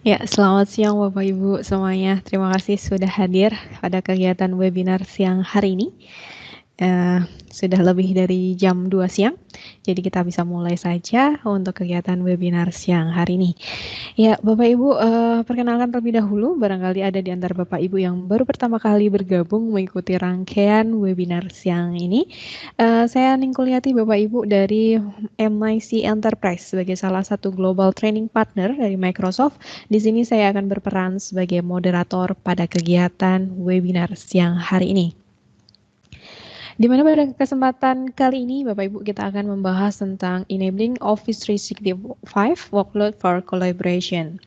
Ya, selamat siang Bapak Ibu semuanya. Terima kasih sudah hadir pada kegiatan webinar siang hari ini. Sudah lebih dari jam 2 siang, jadi kita bisa mulai saja untuk kegiatan webinar siang hari ini. Ya, Bapak Ibu, perkenalkan terlebih dahulu, barangkali ada di antara Bapak Ibu yang baru pertama kali bergabung mengikuti rangkaian webinar siang ini. Saya Ningkuliati, Bapak Ibu dari MIC Enterprise sebagai salah satu global training partner dari Microsoft. Di sini saya akan berperan sebagai moderator pada kegiatan webinar siang hari ini. Di mana pada kesempatan kali ini Bapak Ibu kita akan membahas tentang Enabling Office 365 Workload for Collaboration.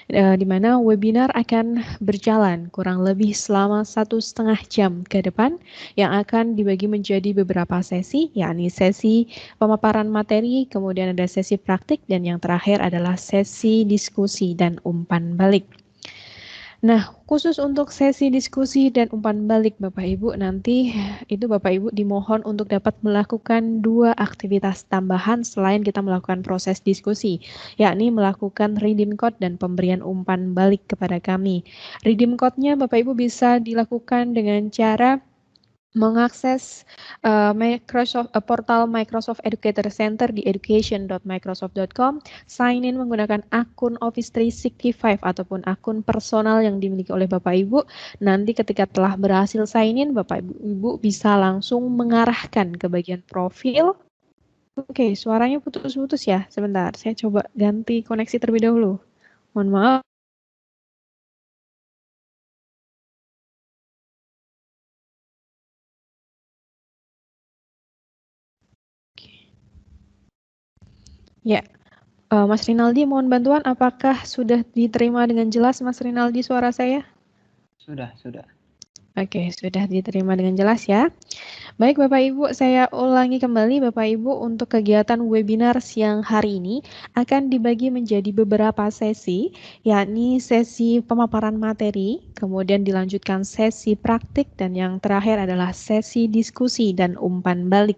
Di mana webinar akan berjalan kurang lebih selama 1,5 jam ke depan yang akan dibagi menjadi beberapa sesi, yakni sesi pemaparan materi, kemudian ada sesi praktik, dan yang terakhir adalah sesi diskusi dan umpan balik. Nah, khusus untuk sesi diskusi dan umpan balik Bapak Ibu, nanti itu Bapak Ibu dimohon untuk dapat melakukan 2 aktivitas tambahan selain kita melakukan proses diskusi, yakni melakukan redeem code dan pemberian umpan balik kepada kami. Redeem code-nya Bapak Ibu bisa dilakukan dengan cara mengakses portal Microsoft Educator Center di education.microsoft.com, sign in menggunakan akun Office 365 ataupun akun personal yang dimiliki oleh Bapak Ibu. Nanti ketika telah berhasil sign in, Bapak Ibu bisa langsung mengarahkan ke bagian profil. Oke, suaranya putus-putus ya. Sebentar, saya coba ganti koneksi terlebih dahulu. Mohon maaf. Ya, Mas Rinaldi mohon bantuan, apakah sudah diterima dengan jelas Mas Rinaldi suara saya? Sudah. Oke, sudah diterima dengan jelas ya. Baik Bapak Ibu, saya ulangi kembali Bapak Ibu untuk kegiatan webinar siang hari ini akan dibagi menjadi beberapa sesi, yakni sesi pemaparan materi, kemudian dilanjutkan sesi praktik, dan yang terakhir adalah sesi diskusi dan umpan balik.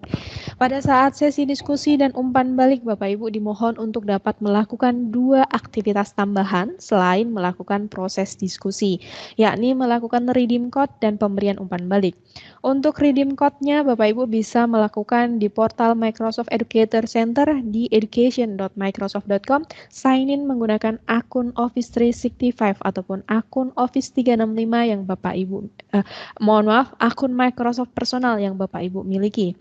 Pada saat sesi diskusi dan umpan balik, Bapak Ibu dimohon untuk dapat melakukan 2 aktivitas tambahan selain melakukan proses diskusi, yakni melakukan redeem code dan pemberian umpan balik. Untuk redeem code-nya, Bapak Ibu bisa melakukan di portal Microsoft Educator Center di education.microsoft.com, sign in menggunakan akun Office 365 ataupun akun Office 365 yang Bapak Ibu, akun Microsoft personal yang Bapak Ibu miliki.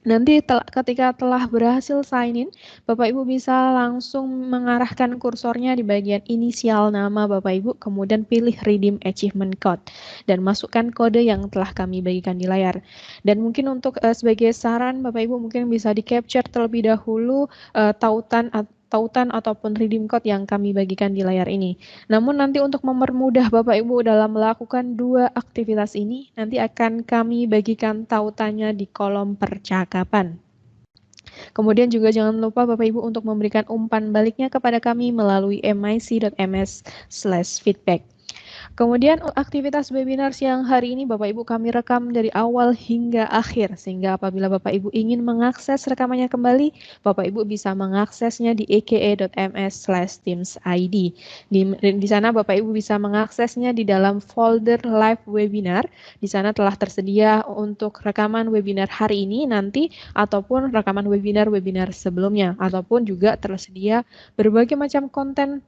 Nanti ketika telah berhasil sign in, Bapak Ibu bisa langsung mengarahkan kursornya di bagian inisial nama Bapak Ibu, kemudian pilih redeem achievement code dan masukkan kode yang telah kami bagikan di layar. Dan mungkin untuk sebagai saran Bapak Ibu mungkin bisa di capture terlebih dahulu tautan ataupun redeem code yang kami bagikan di layar ini. Namun nanti untuk mempermudah Bapak Ibu dalam melakukan 2 aktivitas ini, nanti akan kami bagikan tautannya di kolom percakapan. Kemudian juga jangan lupa Bapak Ibu untuk memberikan umpan baliknya kepada kami melalui mic.ms/feedback. Kemudian aktivitas webinar siang hari ini Bapak Ibu kami rekam dari awal hingga akhir, sehingga apabila Bapak Ibu ingin mengakses rekamannya kembali, Bapak Ibu bisa mengaksesnya di eke.ms/teamsid. Di sana Bapak Ibu bisa mengaksesnya di dalam folder live webinar. Di sana telah tersedia untuk rekaman webinar hari ini nanti, ataupun rekaman webinar sebelumnya, ataupun juga tersedia berbagai macam konten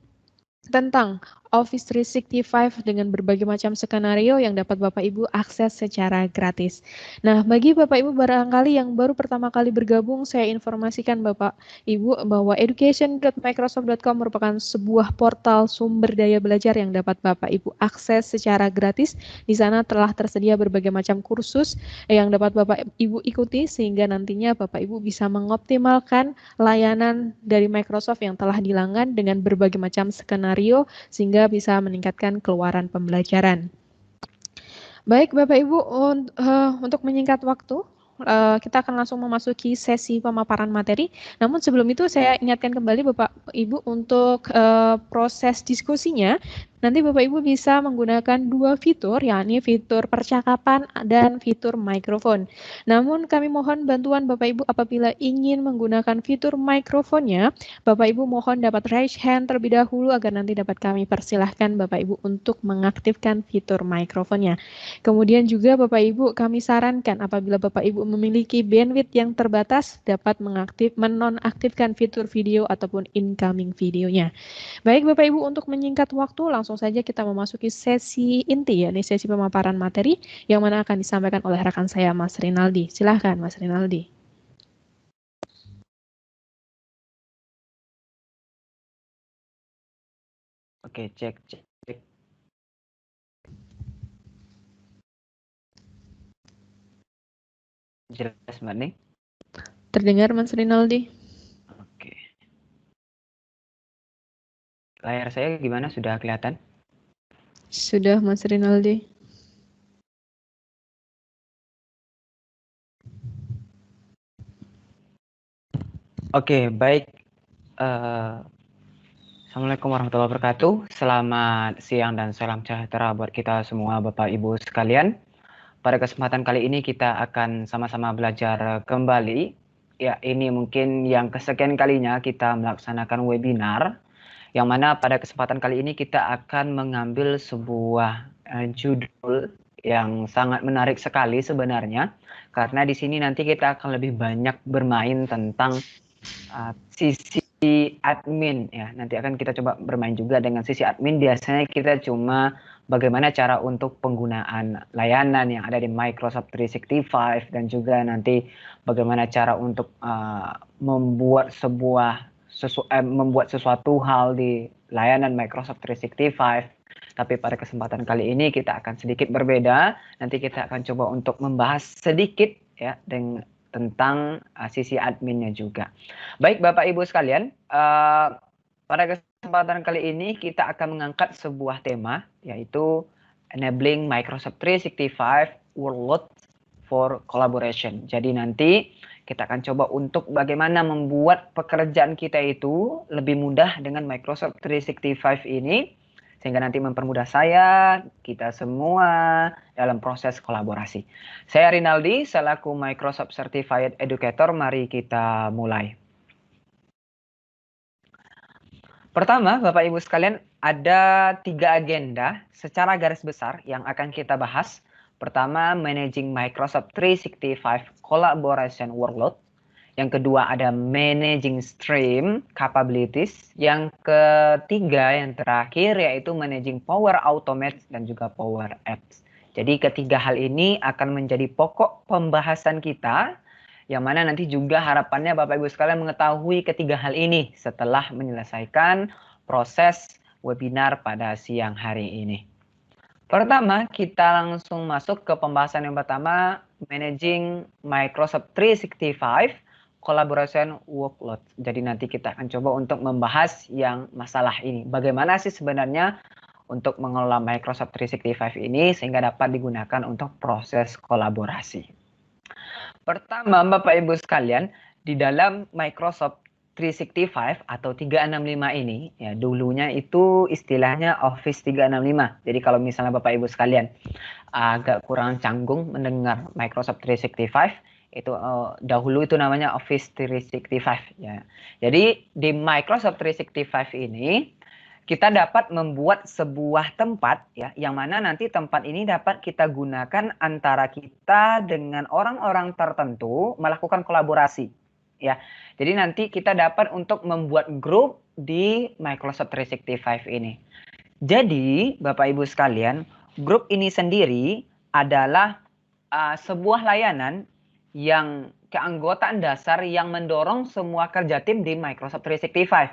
tentang Office 365 dengan berbagai macam skenario yang dapat Bapak Ibu akses secara gratis. Nah, bagi Bapak Ibu barangkali yang baru pertama kali bergabung, saya informasikan Bapak Ibu bahwa education.microsoft.com merupakan sebuah portal sumber daya belajar yang dapat Bapak Ibu akses secara gratis. Di sana telah tersedia berbagai macam kursus yang dapat Bapak Ibu ikuti sehingga nantinya Bapak Ibu bisa mengoptimalkan layanan dari Microsoft yang telah dilanggan dengan berbagai macam skenario sehingga bisa meningkatkan keluaran pembelajaran. Baik Bapak Ibu, untuk menyingkat waktu, kita akan langsung memasuki sesi pemaparan materi. Namun sebelum itu saya ingatkan kembali Bapak Ibu untuk proses diskusinya. Nanti Bapak Ibu bisa menggunakan dua fitur, yakni fitur percakapan dan fitur mikrofon. Namun kami mohon bantuan Bapak Ibu apabila ingin menggunakan fitur mikrofonnya, Bapak Ibu mohon dapat raise hand terlebih dahulu agar nanti dapat kami persilahkan Bapak Ibu untuk mengaktifkan fitur mikrofonnya. Kemudian juga Bapak Ibu kami sarankan apabila Bapak Ibu memiliki bandwidth yang terbatas dapat menonaktifkan fitur video ataupun incoming videonya. Baik Bapak Ibu, untuk menyingkat waktu langsung saja kita memasuki sesi inti, yakni sesi pemaparan materi yang mana akan disampaikan oleh rekan saya Mas Rinaldi. Silahkan Mas Rinaldi. Oke, cek. Jelas Mbak nih? Terdengar Mas Rinaldi? Oke. Layar saya gimana? Sudah kelihatan? Sudah Mas Rinaldi. Oke, baik. Assalamualaikum warahmatullahi wabarakatuh. Selamat siang dan salam sejahtera buat kita semua Bapak Ibu sekalian. Pada kesempatan kali ini kita akan sama-sama belajar kembali. Ya, ini mungkin yang kesekian kalinya kita melaksanakan webinar. Yang mana pada kesempatan kali ini kita akan mengambil sebuah judul yang sangat menarik sekali sebenarnya. Karena di sini nanti kita akan lebih banyak bermain tentang sisi admin ya. Nanti akan kita coba bermain juga dengan sisi admin. Biasanya kita cuma bagaimana cara untuk penggunaan layanan yang ada di Microsoft 365 dan juga nanti bagaimana cara untuk membuat sesuatu hal di layanan Microsoft 365. Tapi pada kesempatan kali ini kita akan sedikit berbeda. Nanti kita akan coba untuk membahas sedikit ya tentang sisi adminnya juga. Baik Bapak Ibu sekalian, pada kesempatan kali ini kita akan mengangkat sebuah tema yaitu Enabling Microsoft 365 Workload for Collaboration. Jadi nanti kita akan coba untuk bagaimana membuat pekerjaan kita itu lebih mudah dengan Microsoft 365 ini sehingga nanti mempermudah saya, kita semua dalam proses kolaborasi. Saya Rinaldi, selaku Microsoft Certified Educator. Mari kita mulai. Pertama, Bapak Ibu sekalian, ada 3 agenda secara garis besar yang akan kita bahas. Pertama, Managing Microsoft 365 Collaboration Workload. Yang kedua ada Managing Stream Capabilities. Yang ketiga, yang terakhir, yaitu Managing Power Automate dan juga Power Apps. Jadi ketiga hal ini akan menjadi pokok pembahasan kita, yang mana nanti juga harapannya Bapak Ibu sekalian mengetahui ketiga hal ini setelah menyelesaikan proses webinar pada siang hari ini. Pertama, kita langsung masuk ke pembahasan yang pertama, Managing Microsoft 365 Collaboration Workload. Jadi nanti kita akan coba untuk membahas yang masalah ini. Bagaimana sih sebenarnya untuk mengelola Microsoft 365 ini sehingga dapat digunakan untuk proses kolaborasi. Pertama, Bapak Ibu sekalian, di dalam Microsoft 365 atau 365 ini, ya dulunya itu istilahnya Office 365. Jadi kalau misalnya Bapak Ibu sekalian agak kurang canggung mendengar Microsoft 365, itu dahulu itu namanya Office 365 ya. Jadi di Microsoft 365 ini kita dapat membuat sebuah tempat ya, yang mana nanti tempat ini dapat kita gunakan antara kita dengan orang-orang tertentu melakukan kolaborasi ya. Jadi nanti kita dapat untuk membuat grup di Microsoft 365 ini. Jadi Bapak Ibu sekalian, grup ini sendiri adalah sebuah layanan yang keanggotaan dasar yang mendorong semua kerja tim di Microsoft 365.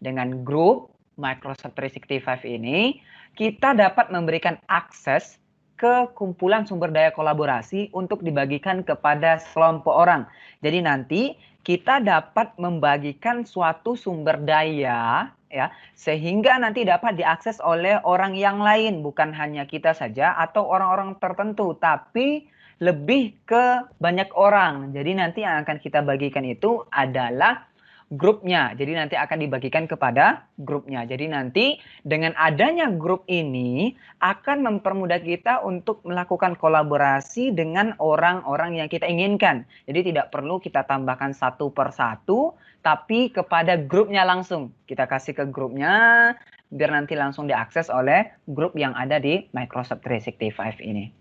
Dengan grup Microsoft 365 ini, kita dapat memberikan akses ke kumpulan sumber daya kolaborasi untuk dibagikan kepada sekelompok orang. Jadi nanti kita dapat membagikan suatu sumber daya ya, sehingga nanti dapat diakses oleh orang yang lain, bukan hanya kita saja atau orang-orang tertentu, tapi lebih ke banyak orang. Jadi nanti yang akan kita bagikan itu adalah grupnya. Jadi nanti akan dibagikan kepada grupnya. Jadi nanti dengan adanya grup ini akan mempermudah kita untuk melakukan kolaborasi dengan orang-orang yang kita inginkan. Jadi tidak perlu kita tambahkan satu per satu, tapi kepada grupnya langsung. Kita kasih ke grupnya, biar nanti langsung diakses oleh grup yang ada di Microsoft 365 ini.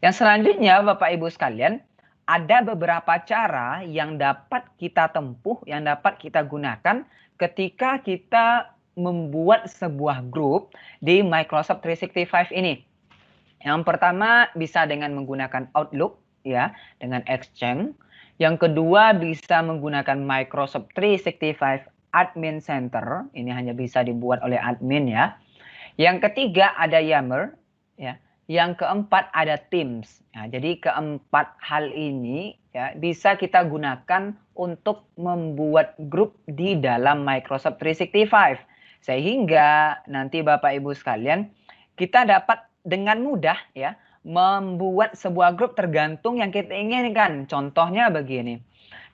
Yang selanjutnya, Bapak Ibu sekalian, ada beberapa cara yang dapat kita tempuh, yang dapat kita gunakan ketika kita membuat sebuah grup di Microsoft 365 ini. Yang pertama bisa dengan menggunakan Outlook, ya, dengan Exchange. Yang kedua bisa menggunakan Microsoft 365 Admin Center. Ini hanya bisa dibuat oleh admin, ya. Yang ketiga ada Yammer, ya. Yang keempat ada Teams. Nah, jadi keempat hal ini ya bisa kita gunakan untuk membuat grup di dalam Microsoft 365. Sehingga nanti Bapak Ibu sekalian, kita dapat dengan mudah ya membuat sebuah grup tergantung yang kita inginkan. Contohnya begini.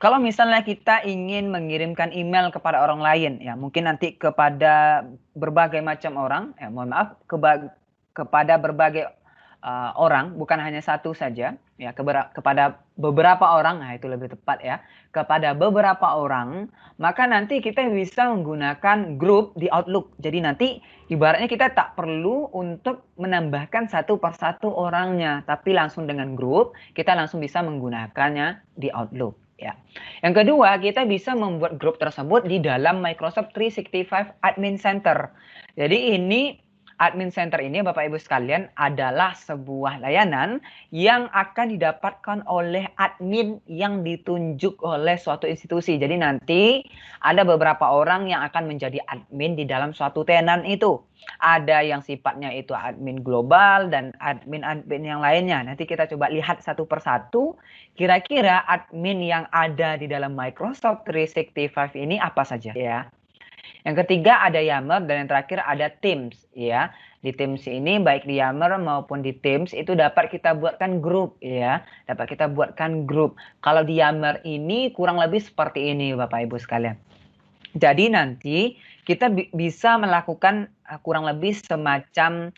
Kalau misalnya kita ingin mengirimkan email kepada orang lain, ya mungkin nanti kepada berbagai macam orang, ya mohon maaf, kepada berbagai orang, bukan hanya satu saja, ya kepada beberapa orang, nah itu lebih tepat ya, kepada beberapa orang, maka nanti kita bisa menggunakan grup di Outlook. Jadi nanti ibaratnya kita tak perlu untuk menambahkan satu persatu orangnya, tapi langsung dengan grup kita langsung bisa menggunakannya di Outlook. Ya. Yang kedua, kita bisa membuat grup tersebut di dalam Microsoft 365 Admin Center. Jadi ini Admin Center ini Bapak Ibu sekalian adalah sebuah layanan yang akan didapatkan oleh admin yang ditunjuk oleh suatu institusi. Jadi nanti ada beberapa orang yang akan menjadi admin di dalam suatu tenan itu. Ada yang sifatnya itu admin global dan admin-admin yang lainnya. Nanti kita coba lihat satu persatu kira-kira admin yang ada di dalam Microsoft 365 ini apa saja ya. Yang ketiga ada Yammer dan yang terakhir ada Teams ya. Di Teams ini baik di Yammer maupun di Teams itu dapat kita buatkan grup ya. Dapat kita buatkan grup. Kalau di Yammer ini kurang lebih seperti ini Bapak Ibu sekalian. Jadi nanti kita bisa melakukan kurang lebih semacam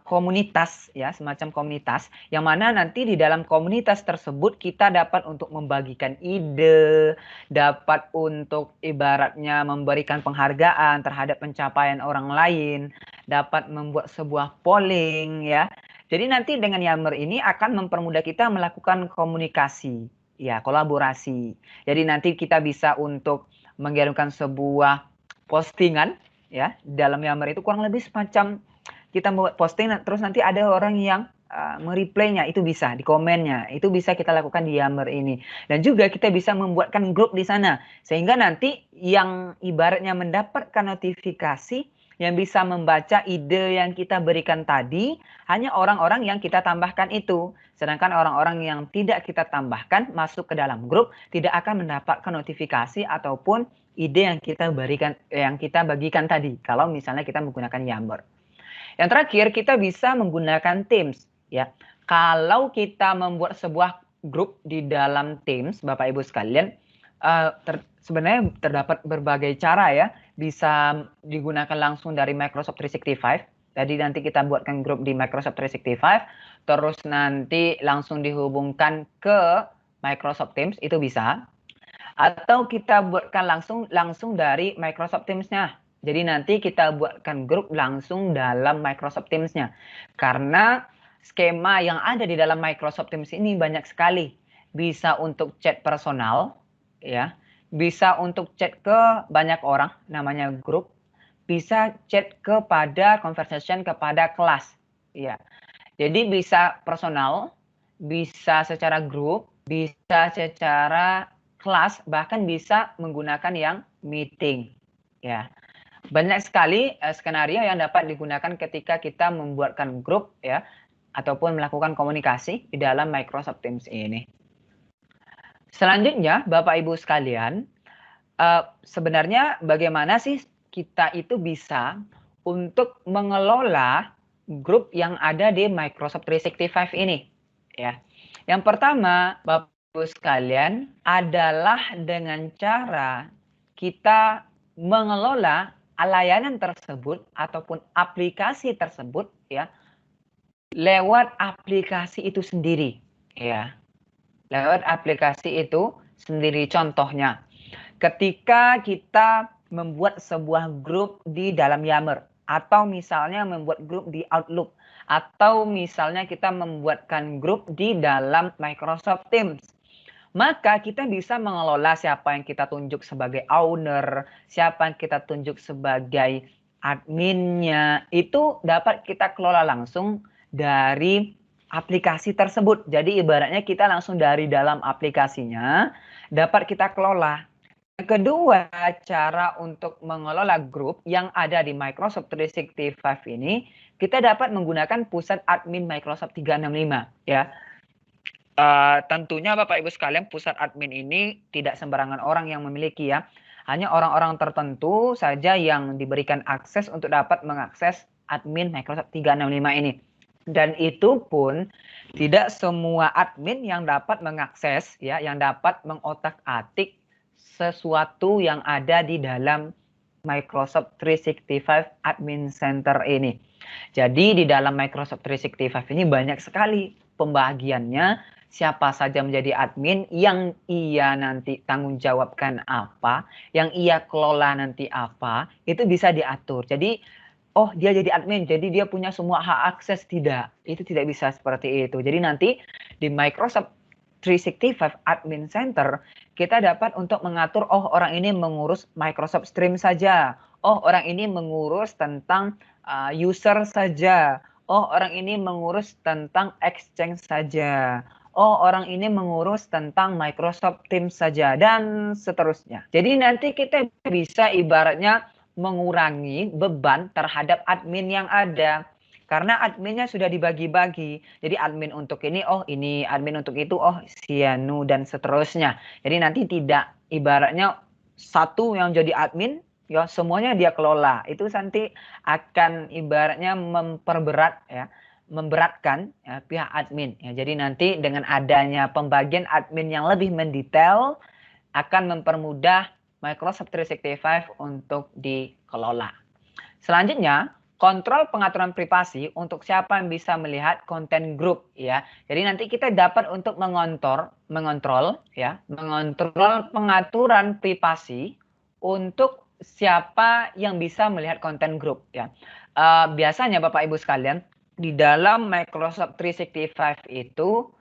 komunitas ya, semacam komunitas yang mana nanti di dalam komunitas tersebut kita dapat untuk membagikan ide, dapat untuk ibaratnya memberikan penghargaan terhadap pencapaian orang lain, dapat membuat sebuah polling ya. Jadi nanti dengan Yammer ini akan mempermudah kita melakukan komunikasi ya, kolaborasi. Jadi nanti kita bisa untuk mengirimkan sebuah postingan ya, dalam Yammer itu kurang lebih semacam kita membuat posting terus nanti ada orang yang mereplaynya, itu bisa di komennya, itu bisa kita lakukan di Yammer ini. Dan juga kita bisa membuatkan grup di sana sehingga nanti yang ibaratnya mendapatkan notifikasi yang bisa membaca ide yang kita berikan tadi hanya orang-orang yang kita tambahkan itu. Sedangkan orang-orang yang tidak kita tambahkan masuk ke dalam grup tidak akan mendapatkan notifikasi ataupun ide yang kita berikan, yang kita bagikan tadi kalau misalnya kita menggunakan Yammer. Yang terakhir kita bisa menggunakan Teams ya. Kalau kita membuat sebuah grup di dalam Teams Bapak Ibu sekalian, sebenarnya terdapat berbagai cara ya. Bisa digunakan langsung dari Microsoft 365. Jadi nanti kita buatkan grup di Microsoft 365, terus nanti langsung dihubungkan ke Microsoft Teams, itu bisa. Atau kita buatkan langsung dari Microsoft Teams-nya. Jadi nanti kita buatkan grup langsung dalam Microsoft Teams-nya. Karena skema yang ada di dalam Microsoft Teams ini banyak sekali. Bisa untuk chat personal, ya. Bisa untuk chat ke banyak orang, namanya grup. Bisa chat kepada conversation kepada kelas, ya. Jadi bisa personal, bisa secara grup, bisa secara kelas, bahkan bisa menggunakan yang meeting, ya. Banyak sekali skenario yang dapat digunakan ketika kita membuatkan grup ya ataupun melakukan komunikasi di dalam Microsoft Teams ini. Selanjutnya, Bapak Ibu sekalian, sebenarnya bagaimana sih kita itu bisa untuk mengelola grup yang ada di Microsoft 365 ini ya. Yang pertama, Bapak Ibu sekalian, adalah dengan cara kita mengelola layanan tersebut ataupun aplikasi tersebut ya lewat aplikasi itu sendiri ya. Lewat aplikasi itu sendiri. Contohnya, ketika kita membuat sebuah grup di dalam Yammer, atau misalnya membuat grup di Outlook, atau misalnya kita membuatkan grup di dalam Microsoft Teams, maka kita bisa mengelola siapa yang kita tunjuk sebagai owner, siapa yang kita tunjuk sebagai adminnya, itu dapat kita kelola langsung dari aplikasi tersebut. Jadi ibaratnya kita langsung dari dalam aplikasinya dapat kita kelola. Yang kedua, cara untuk mengelola grup yang ada di Microsoft 365 ini, kita dapat menggunakan pusat admin Microsoft 365 ya. Tentunya Bapak Ibu sekalian, pusat admin ini tidak sembarangan orang yang memiliki ya. Hanya orang-orang tertentu saja yang diberikan akses untuk dapat mengakses admin Microsoft 365 ini. Dan itu pun tidak semua admin yang dapat mengakses ya, yang dapat mengotak-atik sesuatu yang ada di dalam Microsoft 365 Admin Center ini. Jadi di dalam Microsoft 365 ini banyak sekali pembagiannya. Siapa saja menjadi admin, yang ia nanti tanggung jawabkan apa, yang ia kelola nanti apa, itu bisa diatur. Jadi, oh dia jadi admin, jadi dia punya semua hak akses. Tidak, itu tidak bisa seperti itu. Jadi nanti di Microsoft 365 Admin Center, kita dapat untuk mengatur, oh orang ini mengurus Microsoft Stream saja, oh orang ini mengurus tentang user saja, oh orang ini mengurus tentang Exchange saja, oh orang ini mengurus tentang Microsoft Teams saja, dan seterusnya. Jadi nanti kita bisa ibaratnya mengurangi beban terhadap admin yang ada. Karena adminnya sudah dibagi-bagi. Jadi admin untuk ini, oh ini, admin untuk itu, oh Sianu, dan seterusnya. Jadi nanti tidak ibaratnya satu yang jadi admin, ya semuanya dia kelola. Itu nanti akan ibaratnya memperberat ya, memberatkan ya, pihak admin ya. Jadi nanti dengan adanya pembagian admin yang lebih mendetail akan mempermudah Microsoft 365 untuk dikelola. Selanjutnya, kontrol pengaturan privasi untuk siapa yang bisa melihat konten grup ya. Jadi nanti kita dapat untuk mengontrol pengaturan privasi untuk siapa yang bisa melihat konten grup ya. Biasanya Bapak Ibu sekalian, di dalam Microsoft 365 itu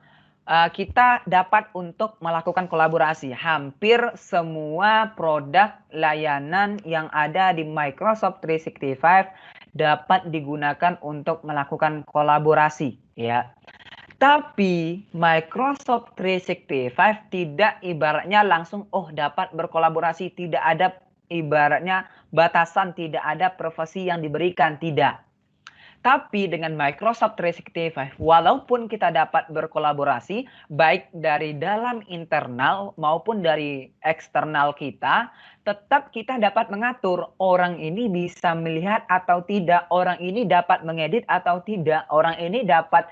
kita dapat untuk melakukan kolaborasi. Hampir semua produk layanan yang ada di Microsoft 365 dapat digunakan untuk melakukan kolaborasi ya. Tapi Microsoft 365 tidak ibaratnya langsung dapat berkolaborasi, tidak ada ibaratnya batasan, tidak ada privasi yang diberikan, tidak. Tapi dengan Microsoft 365, walaupun kita dapat berkolaborasi, baik dari dalam internal maupun dari eksternal kita, tetap kita dapat mengatur orang ini bisa melihat atau tidak, orang ini dapat mengedit atau tidak, orang ini dapat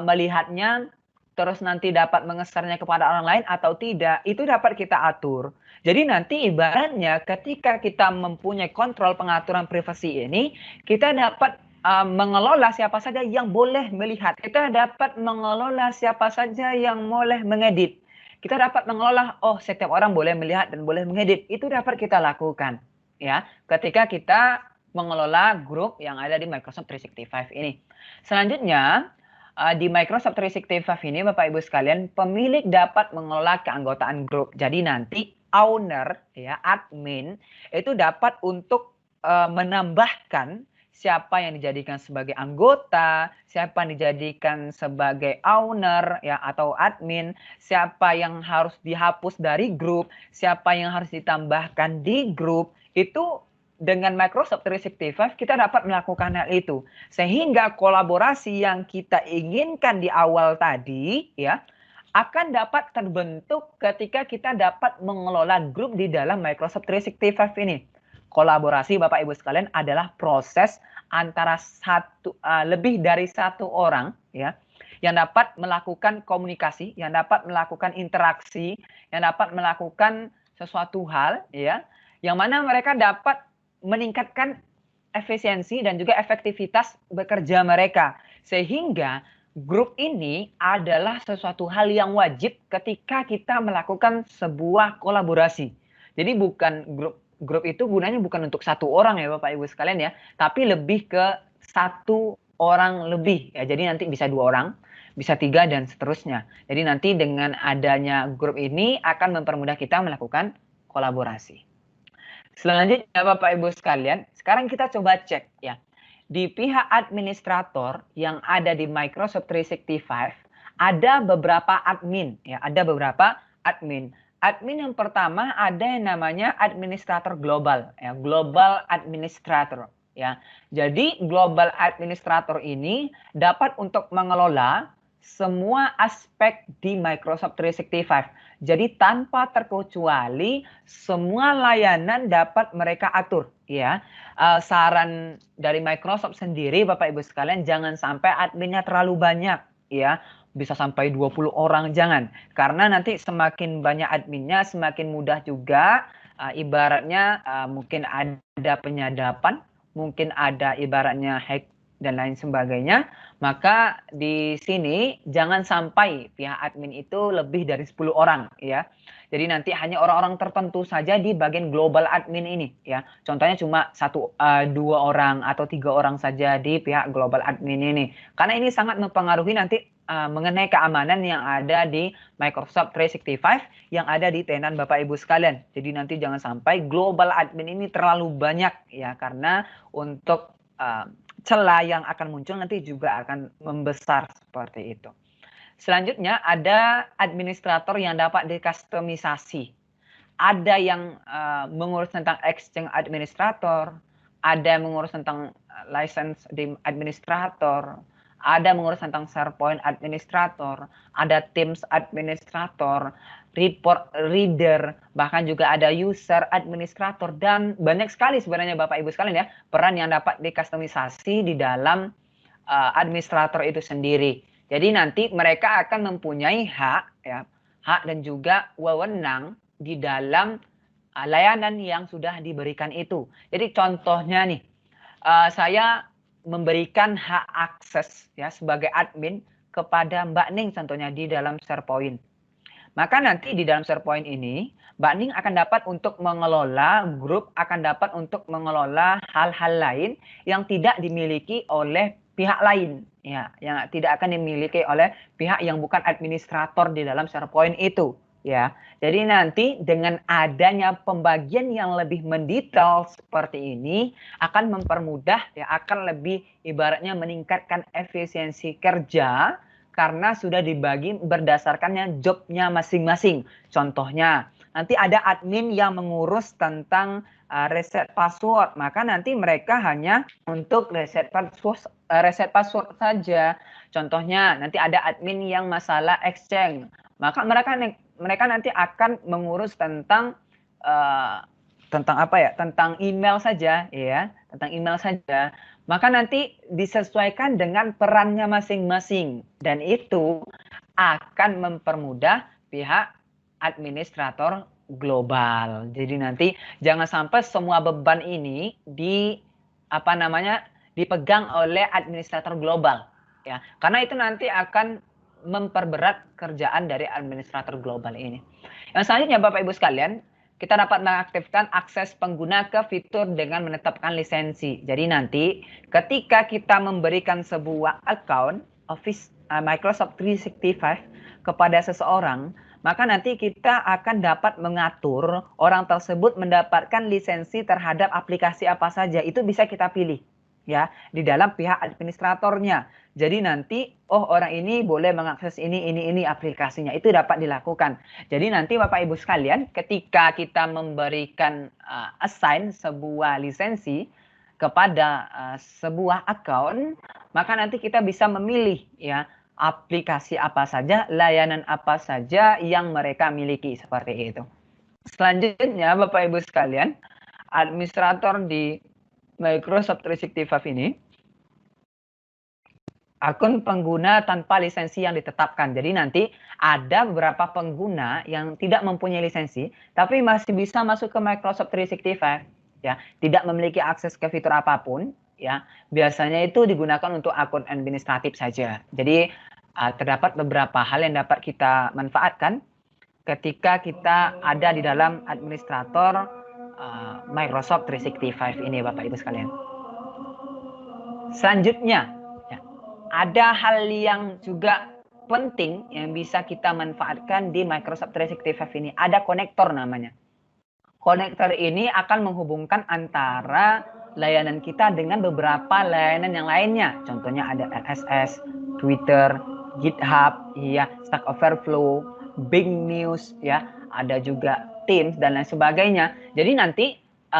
melihatnya, terus nanti dapat mengesernya kepada orang lain atau tidak, itu dapat kita atur. Jadi nanti ibaratnya ketika kita mempunyai kontrol pengaturan privasi ini, kita dapat mengelola siapa saja yang boleh melihat. Kita dapat mengelola siapa saja yang boleh mengedit. Kita dapat mengelola, setiap orang boleh melihat dan boleh mengedit. Itu dapat kita lakukan ya ketika kita mengelola grup yang ada di Microsoft 365 ini. Selanjutnya, di Microsoft 365 ini Bapak Ibu sekalian, pemilik dapat mengelola keanggotaan grup. Jadi nanti owner ya, admin itu dapat untuk menambahkan siapa yang dijadikan sebagai anggota, siapa yang dijadikan sebagai owner ya atau admin, siapa yang harus dihapus dari grup, siapa yang harus ditambahkan di grup. Itu dengan Microsoft 365 kita dapat melakukan hal itu. Sehingga kolaborasi yang kita inginkan di awal tadi ya akan dapat terbentuk ketika kita dapat mengelola grup di dalam Microsoft 365 ini. Kolaborasi Bapak Ibu sekalian adalah proses antara lebih dari satu orang ya yang dapat melakukan komunikasi, yang dapat melakukan interaksi, yang dapat melakukan sesuatu hal ya yang mana mereka dapat meningkatkan efisiensi dan juga efektivitas bekerja mereka. Sehingga grup ini adalah sesuatu hal yang wajib ketika kita melakukan sebuah kolaborasi. Jadi bukan grup itu gunanya bukan untuk satu orang ya Bapak Ibu sekalian ya, tapi lebih ke satu orang lebih ya. Jadi nanti bisa 2 orang, bisa 3 dan seterusnya. Jadi nanti dengan adanya grup ini akan mempermudah kita melakukan kolaborasi. Selanjutnya Bapak Ibu sekalian, sekarang kita coba cek ya. Di pihak administrator yang ada di Microsoft 365 ada beberapa admin ya, ada beberapa admin. Admin yang pertama ada yang namanya administrator global ya, global administrator ya. Jadi global administrator ini dapat untuk mengelola semua aspek di Microsoft 365. Jadi tanpa terkecuali semua layanan dapat mereka atur ya. Saran dari Microsoft sendiri Bapak Ibu sekalian, jangan sampai adminnya terlalu banyak ya. Bisa sampai 20 orang jangan. Karena nanti semakin banyak adminnya semakin mudah juga ibaratnya mungkin ada penyadapan, mungkin ada ibaratnya hack dan lain sebagainya. Maka di sini jangan sampai pihak admin itu lebih dari 10 orang ya. Jadi nanti hanya orang-orang tertentu saja di bagian global admin ini ya. Contohnya cuma 2 orang atau 3 orang saja di pihak global admin ini. Karena ini sangat mempengaruhi nanti mengenai keamanan yang ada di Microsoft 365 yang ada di tenan Bapak Ibu sekalian. Jadi nanti jangan sampai global admin ini terlalu banyak ya, karena untuk celah yang akan muncul nanti juga akan membesar seperti itu. Selanjutnya ada administrator yang dapat dikustomisasi. Ada yang mengurus tentang Exchange administrator, ada yang mengurus tentang license di administrator, ada mengurus tentang SharePoint administrator, ada Teams administrator, report reader, bahkan juga ada user administrator, dan banyak sekali sebenarnya Bapak Ibu sekalian ya peran yang dapat dikustomisasi di dalam administrator itu sendiri. Jadi nanti mereka akan mempunyai hak ya, hak dan juga wewenang di dalam layanan yang sudah diberikan itu. Jadi contohnya nih, saya memberikan hak akses ya sebagai admin kepada Mbak Ning contohnya di dalam SharePoint. Maka nanti di dalam SharePoint ini Mbak Ning akan dapat untuk mengelola grup, akan dapat untuk mengelola hal-hal lain yang tidak dimiliki oleh pihak lain ya, yang tidak akan dimiliki oleh pihak yang bukan administrator di dalam SharePoint itu ya. Jadi nanti dengan adanya pembagian yang lebih mendetail seperti ini akan mempermudah ya, akan lebih ibaratnya meningkatkan efisiensi kerja karena sudah dibagi berdasarkannya jobnya masing-masing. Contohnya nanti ada admin yang mengurus tentang reset password, maka nanti mereka hanya untuk reset password saja. Contohnya nanti ada admin yang masalah exchange, maka mereka nanti akan mengurus tentang apa ya, tentang email saja ya, tentang email saja. Maka nanti disesuaikan dengan perannya masing-masing dan itu akan mempermudah pihak administrator global. Jadi nanti jangan sampai semua beban ini dipegang oleh administrator global ya. Karena itu nanti akan memperberat kerjaan dari administrator global ini. Yang selanjutnya Bapak Ibu sekalian, kita dapat mengaktifkan akses pengguna ke fitur dengan menetapkan lisensi. Jadi nanti ketika kita memberikan sebuah account Office Microsoft 365 kepada seseorang, maka nanti kita akan dapat mengatur orang tersebut mendapatkan lisensi terhadap aplikasi apa saja. Itu bisa kita pilih ya di dalam pihak administratornya. Jadi nanti orang ini boleh mengakses ini aplikasinya, itu dapat dilakukan. Jadi nanti Bapak Ibu sekalian ketika kita memberikan assign sebuah lisensi kepada sebuah account, maka nanti kita bisa memilih ya aplikasi apa saja, layanan apa saja yang mereka miliki seperti itu. Selanjutnya Bapak Ibu sekalian, administrator di Microsoft 365 ini akun pengguna tanpa lisensi yang ditetapkan. Jadi nanti ada beberapa pengguna yang tidak mempunyai lisensi, tapi masih bisa masuk ke Microsoft 365, ya, tidak memiliki akses ke fitur apapun, ya. Biasanya itu digunakan untuk akun administratif saja. Jadi terdapat beberapa hal yang dapat kita manfaatkan ketika kita ada di dalam administrator Microsoft 365 ini, Bapak Ibu sekalian. Selanjutnya, ya, ada hal yang juga penting yang bisa kita manfaatkan di Microsoft 365 ini. Ada konektor namanya. Konektor ini akan menghubungkan antara layanan kita dengan beberapa layanan yang lainnya. Contohnya ada RSS, Twitter, GitHub, ya, Stack Overflow, Bing News, ya, ada juga Teams dan lain sebagainya. Jadi nanti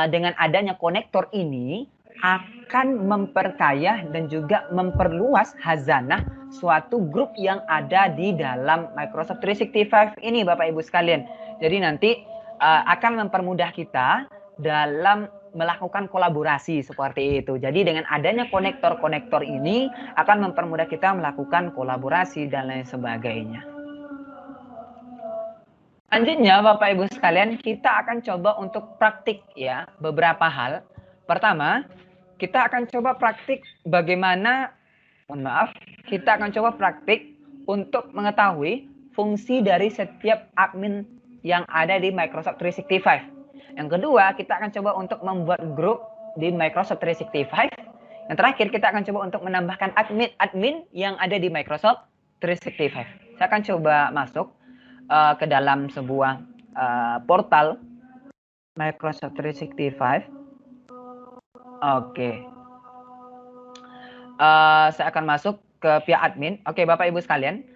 dengan adanya konektor ini akan memperkaya dan juga memperluas hazanah suatu grup yang ada di dalam Microsoft 365 ini, Bapak Ibu sekalian. Jadi nanti akan mempermudah kita dalam melakukan kolaborasi seperti itu. Jadi dengan adanya konektor-konektor ini akan mempermudah kita melakukan kolaborasi dan lain sebagainya. Selanjutnya, Bapak Ibu sekalian, kita akan coba untuk praktik ya beberapa hal. Pertama, kita akan coba praktik bagaimana, kita akan coba praktik untuk mengetahui fungsi dari setiap admin yang ada di Microsoft 365. Yang kedua, kita akan coba untuk membuat grup di Microsoft 365. Yang terakhir, kita akan coba untuk menambahkan admin yang ada di Microsoft 365. Saya akan coba masuk ke dalam sebuah portal Microsoft 365. Oke. Saya akan masuk ke pihak admin. Oke, Bapak Ibu sekalian.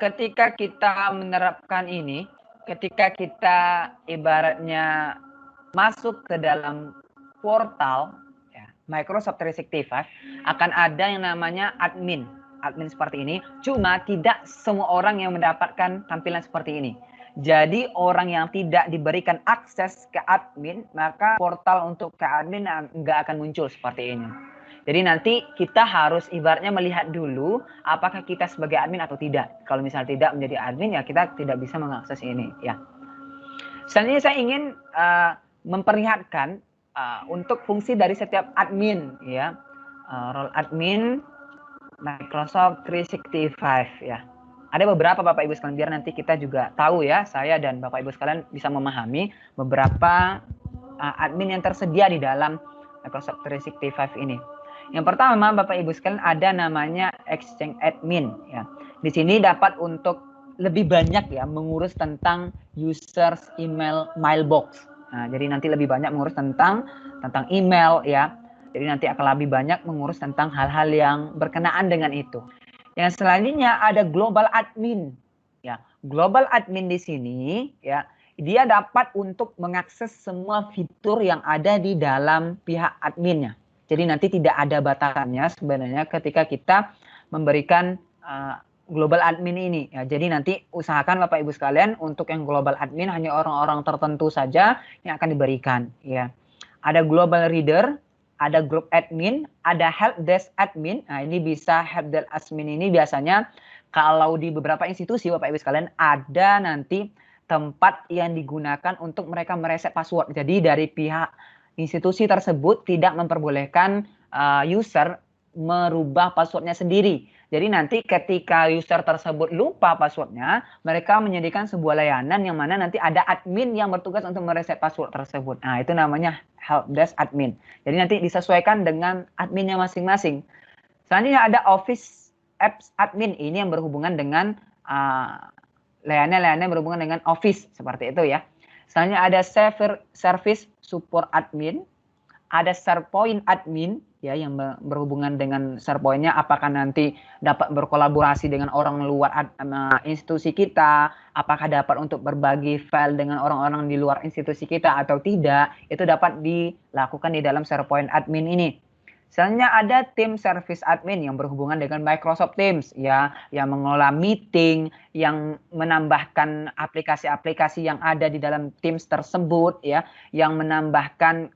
Ketika kita menerapkan ini, ketika kita ibaratnya masuk ke dalam portal ya, Microsoft 365, akan ada yang namanya admin seperti ini. Cuma tidak semua orang yang mendapatkan tampilan seperti ini. Jadi orang yang tidak diberikan akses ke admin, maka portal untuk ke admin nggak akan muncul seperti ini. Jadi nanti kita harus ibaratnya melihat dulu apakah kita sebagai admin atau tidak. Kalau misalnya tidak menjadi admin, ya kita tidak bisa mengakses ini. Ya. Selanjutnya saya ingin memperlihatkan untuk fungsi dari setiap admin, ya, role admin Microsoft 365, ya. Ada beberapa Bapak Ibu sekalian, biar nanti kita juga tahu ya, saya dan Bapak Ibu sekalian bisa memahami beberapa admin yang tersedia di dalam Microsoft 365 ini. Yang pertama, Bapak Ibu sekalian, ada namanya Exchange Admin, ya. Di sini dapat untuk lebih banyak ya mengurus tentang users email mailbox. Nah, jadi nanti lebih banyak mengurus tentang email ya. Jadi nanti akan lebih banyak mengurus tentang hal-hal yang berkenaan dengan itu. Yang selanjutnya ada global admin. Ya, global admin di sini ya, dia dapat untuk mengakses semua fitur yang ada di dalam pihak adminnya. Jadi nanti tidak ada batasannya sebenarnya ketika kita memberikan global admin ini. Ya, jadi nanti usahakan Bapak Ibu sekalian untuk yang global admin hanya orang-orang tertentu saja yang akan diberikan. Ya, ada global reader, ada group admin, ada help desk admin. Nah, ini bisa help desk admin ini biasanya kalau di beberapa institusi Bapak Ibu sekalian ada nanti tempat yang digunakan untuk mereka mereset password. Jadi dari pihak institusi tersebut tidak memperbolehkan user merubah passwordnya sendiri. Jadi nanti ketika user tersebut lupa passwordnya, mereka menyediakan sebuah layanan yang mana nanti ada admin yang bertugas untuk mereset password tersebut. Nah, itu namanya help desk admin. Jadi nanti disesuaikan dengan adminnya masing-masing. Selanjutnya ada Office Apps admin. Ini yang berhubungan dengan layanan-layanan berhubungan dengan Office seperti itu ya. Selanjutnya ada Service Support admin, ada SharePoint admin ya yang berhubungan dengan SharePoint-nya, apakah nanti dapat berkolaborasi dengan orang luar institusi kita, apakah dapat untuk berbagi file dengan orang-orang di luar institusi kita atau tidak, itu dapat dilakukan di dalam SharePoint admin ini. Selanjutnya ada Team Service Admin yang berhubungan dengan Microsoft Teams ya, yang mengelola meeting, yang menambahkan aplikasi-aplikasi yang ada di dalam Teams tersebut ya, yang menambahkan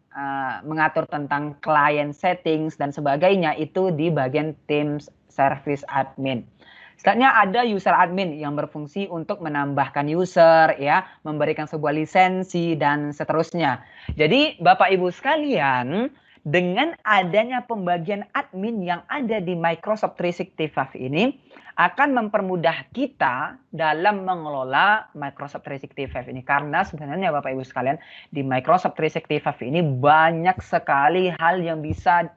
mengatur tentang client settings dan sebagainya itu di bagian Teams Service Admin. Selanjutnya ada user admin yang berfungsi untuk menambahkan user, ya, memberikan sebuah lisensi dan seterusnya. Jadi Bapak Ibu sekalian, dengan adanya pembagian admin yang ada di Microsoft 365 ini akan mempermudah kita dalam mengelola Microsoft 365 ini. Karena sebenarnya Bapak Ibu sekalian, di Microsoft 365 ini banyak sekali hal yang bisa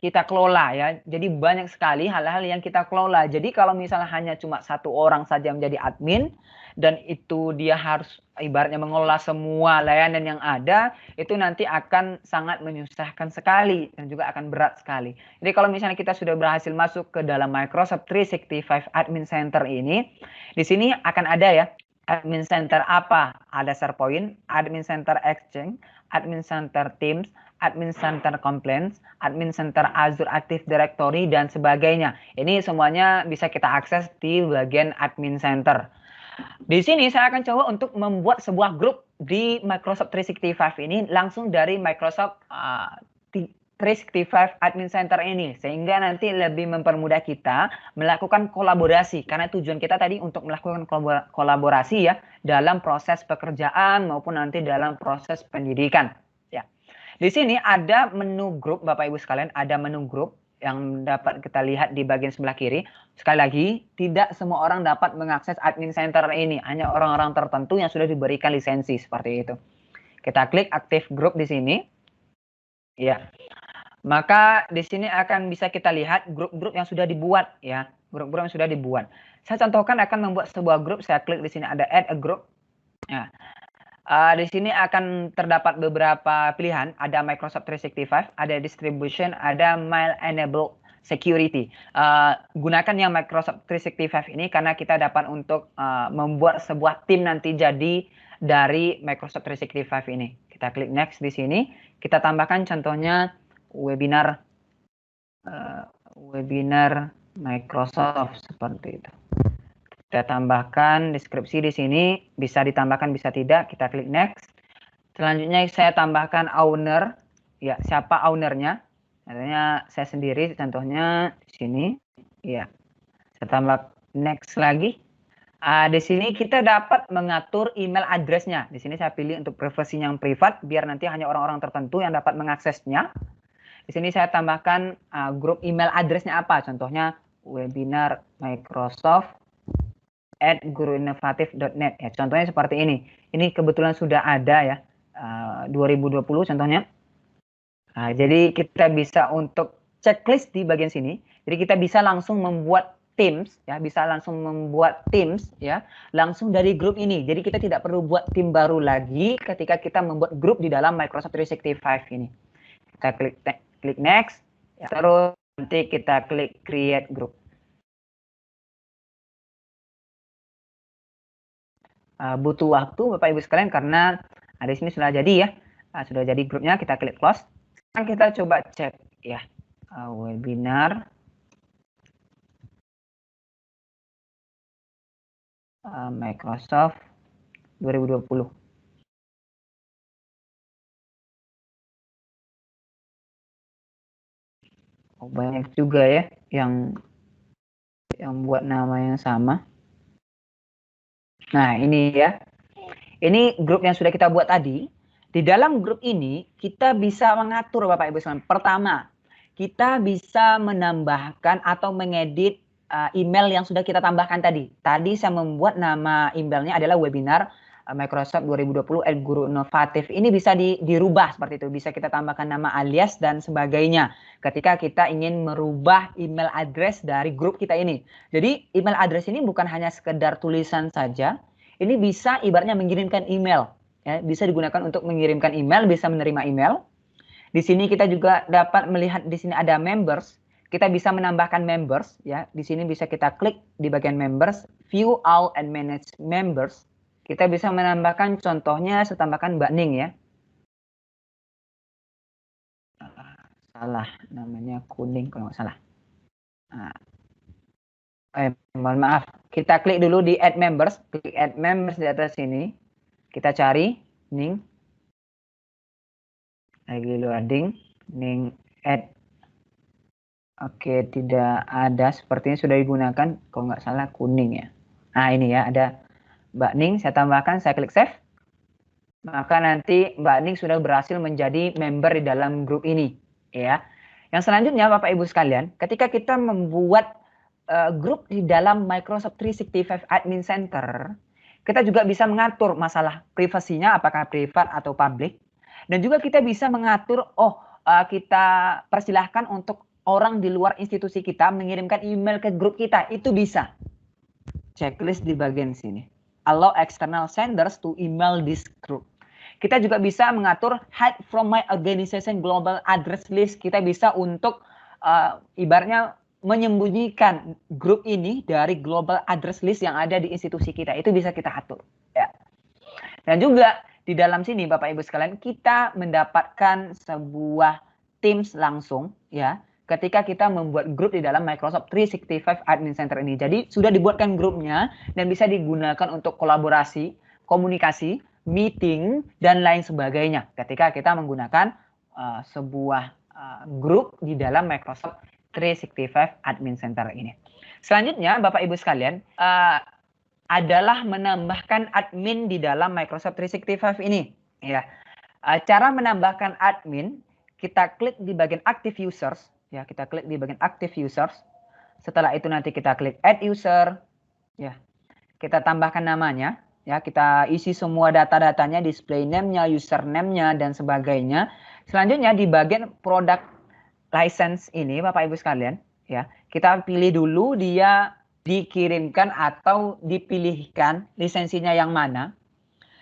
kita kelola, ya. Jadi banyak sekali hal-hal yang kita kelola. Jadi kalau misalnya hanya cuma satu orang saja menjadi admin dan itu dia harus ibaratnya mengelola semua layanan yang ada, itu nanti akan sangat menyusahkan sekali dan juga akan berat sekali. Jadi kalau misalnya kita sudah berhasil masuk ke dalam Microsoft 365 Admin Center ini, di sini akan ada, ya, Admin Center apa? Ada SharePoint, Admin Center Exchange, Admin Center Teams, Admin Center Complaints, Admin Center Azure Active Directory, dan sebagainya. Ini semuanya bisa kita akses di bagian Admin Center. Di sini saya akan coba untuk membuat sebuah grup di Microsoft 365 ini langsung dari Microsoft 365 Admin Center ini, sehingga nanti lebih mempermudah kita melakukan kolaborasi, karena tujuan kita tadi untuk melakukan kolaborasi, ya, dalam proses pekerjaan maupun nanti dalam proses pendidikan, ya. Di sini ada menu grup, Bapak Ibu sekalian, ada menu grup yang dapat kita lihat di bagian sebelah kiri. Sekali lagi, tidak semua orang dapat mengakses Admin Center ini, hanya orang-orang tertentu yang sudah diberikan lisensi seperti itu. Kita klik aktif grup di sini. Ya. Maka di sini akan bisa kita lihat grup-grup yang sudah dibuat, ya. Grup-grup yang sudah dibuat. Saya contohkan akan membuat sebuah grup, saya klik di sini ada add a group. Ya. Di sini akan terdapat beberapa pilihan, ada Microsoft 365, ada distribution, ada mail enable security. Gunakan yang Microsoft 365 ini karena kita dapat untuk membuat sebuah tim nanti jadi dari Microsoft 365 ini. Kita klik next di sini, kita tambahkan contohnya webinar Microsoft seperti itu. Kita tambahkan deskripsi di sini, bisa ditambahkan bisa tidak, kita klik next. Selanjutnya saya tambahkan owner, ya, siapa ownernya? Contohnya saya sendiri, contohnya di sini, ya. Saya tambah next lagi. Di sini kita dapat mengatur email address-nya. Di sini saya pilih untuk privasi yang privat, biar nanti hanya orang-orang tertentu yang dapat mengaksesnya. Di sini saya tambahkan grup email address-nya apa? Contohnya webinar Microsoft @guruinovatif.net, ya. Contohnya seperti ini. Ini kebetulan sudah ada, ya, 2020 contohnya. Jadi kita bisa untuk checklist di bagian sini. Jadi kita bisa langsung membuat Teams, ya, bisa langsung membuat Teams, ya, langsung dari grup ini. Jadi kita tidak perlu buat tim baru lagi ketika kita membuat grup di dalam Microsoft 365 ini. Kita klik next, ya, terus nanti kita klik create group. Butuh waktu Bapak Ibu sekalian karena di sini sudah jadi, ya, sudah jadi grupnya. Kita klik close. Sekarang kita coba cek, ya, webinar Microsoft 2020. Banyak juga, ya, yang buat nama yang sama. Nah, ini, ya. Ini grup yang sudah kita buat tadi. Di dalam grup ini kita bisa mengatur, Bapak Ibu sekalian. Pertama, kita bisa menambahkan atau mengedit email yang sudah kita tambahkan tadi. Tadi saya membuat nama emailnya adalah webinar Microsoft 2020 @guru inovatif. Ini bisa dirubah seperti itu. Bisa kita tambahkan nama alias dan sebagainya ketika kita ingin merubah email address dari grup kita ini. Jadi email address ini bukan hanya sekedar tulisan saja. Ini bisa ibaratnya mengirimkan email, ya, bisa digunakan untuk mengirimkan email, bisa menerima email. Di sini kita juga dapat melihat di sini ada members. Kita bisa menambahkan members, ya. Di sini bisa kita klik di bagian members, view all and manage members. Kita bisa menambahkan, contohnya saya tambahkan Mbak Ning, ya. Salah, namanya Kuning kalau nggak salah. Mohon maaf. Kita klik dulu di add members, klik add members di atas sini. Kita cari Ning. Lagi loading. Ning add. Oke, tidak ada. Sepertinya sudah digunakan. Kalau nggak salah kuning ya. Nah ini ya, ada Mbak Ning. Saya tambahkan, saya klik save. Maka nanti Mbak Ning sudah berhasil menjadi member di dalam grup ini. Ya. Yang selanjutnya Bapak Ibu sekalian, ketika kita membuat grup di dalam Microsoft 365 Admin Center, kita juga bisa mengatur masalah privasinya, apakah privat atau public. Dan juga kita bisa mengatur, kita persilahkan untuk orang di luar institusi kita mengirimkan email ke grup kita. Itu bisa. Checklist di bagian sini. Allow external senders to email this group. Kita juga bisa mengatur hide from my organization global address list. Kita bisa untuk ibaratnya menyembunyikan grup ini dari global address list yang ada di institusi kita. Itu bisa kita atur. Ya. Dan juga di dalam sini Bapak Ibu sekalian, kita mendapatkan sebuah Teams langsung ya ketika kita membuat grup di dalam Microsoft 365 Admin Center ini. Jadi sudah dibuatkan grupnya dan bisa digunakan untuk kolaborasi, komunikasi, meeting, dan lain sebagainya ketika kita menggunakan sebuah grup di dalam Microsoft 365 Admin Center ini. Selanjutnya Bapak Ibu sekalian, adalah menambahkan admin di dalam Microsoft 365 ini. Ya, cara menambahkan admin, kita klik di bagian Active Users. Ya, kita klik di bagian Active Users. Setelah itu nanti kita klik Add User. Ya, kita tambahkan namanya. Ya, kita isi semua data-datanya, display name-nya, username-nya, dan sebagainya. Selanjutnya di bagian Product License ini, Bapak Ibu sekalian, ya, kita pilih dulu dia dikirimkan atau dipilihkan lisensinya yang mana.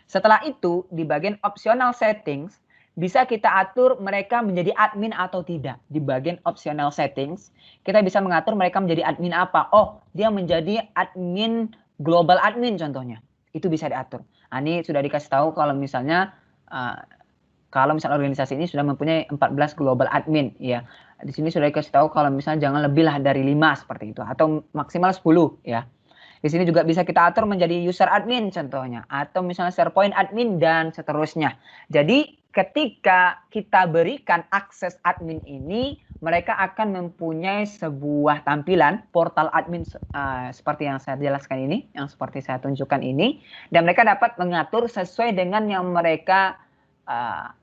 Setelah itu di bagian optional settings bisa kita atur mereka menjadi admin atau tidak. Di bagian optional settings kita bisa mengatur mereka menjadi admin apa. Oh, dia menjadi admin global admin contohnya. Itu bisa diatur. Nah, ini sudah dikasih tahu kalau misalnya organisasi ini sudah mempunyai 14 global admin ya. Di sini sudah dikasih tahu kalau misalnya jangan lebih lah dari 5 seperti itu atau maksimal 10 ya. Di sini juga bisa kita atur menjadi user admin contohnya atau misalnya SharePoint admin dan seterusnya. Jadi ketika kita berikan akses admin ini, mereka akan mempunyai sebuah tampilan portal admin seperti yang saya jelaskan ini, yang seperti saya tunjukkan ini, dan mereka dapat mengatur sesuai dengan yang mereka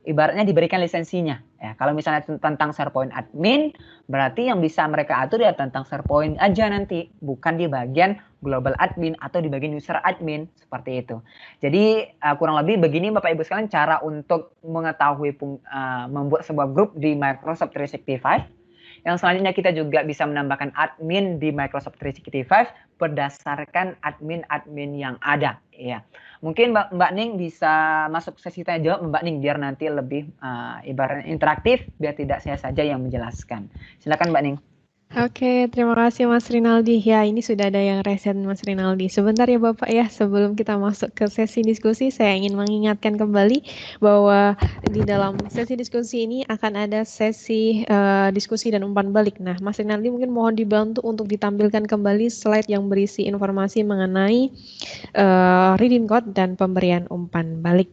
ibaratnya diberikan lisensinya. Ya, kalau misalnya tentang SharePoint admin, berarti yang bisa mereka atur ya tentang SharePoint aja nanti, bukan di bagian global admin atau di bagian user admin seperti itu. Jadi kurang lebih begini Bapak Ibu sekalian cara untuk mengetahui membuat sebuah grup di Microsoft 365. Yang selanjutnya kita juga bisa menambahkan admin di Microsoft 365 berdasarkan admin-admin yang ada. Ya, mungkin Mbak Ning bisa masuk sesi tanya jawab Mbak Ning biar nanti lebih ibaratnya interaktif, biar tidak saya saja yang menjelaskan. Silakan Mbak Ning. Oke, terima kasih Mas Rinaldi. Ya, ini sudah ada yang resen Mas Rinaldi. Sebentar ya Bapak ya, sebelum kita masuk ke sesi diskusi, saya ingin mengingatkan kembali bahwa di dalam sesi diskusi ini akan ada sesi diskusi dan umpan balik. Nah, Mas Rinaldi mungkin mohon dibantu untuk ditampilkan kembali slide yang berisi informasi mengenai redeem code dan pemberian umpan balik.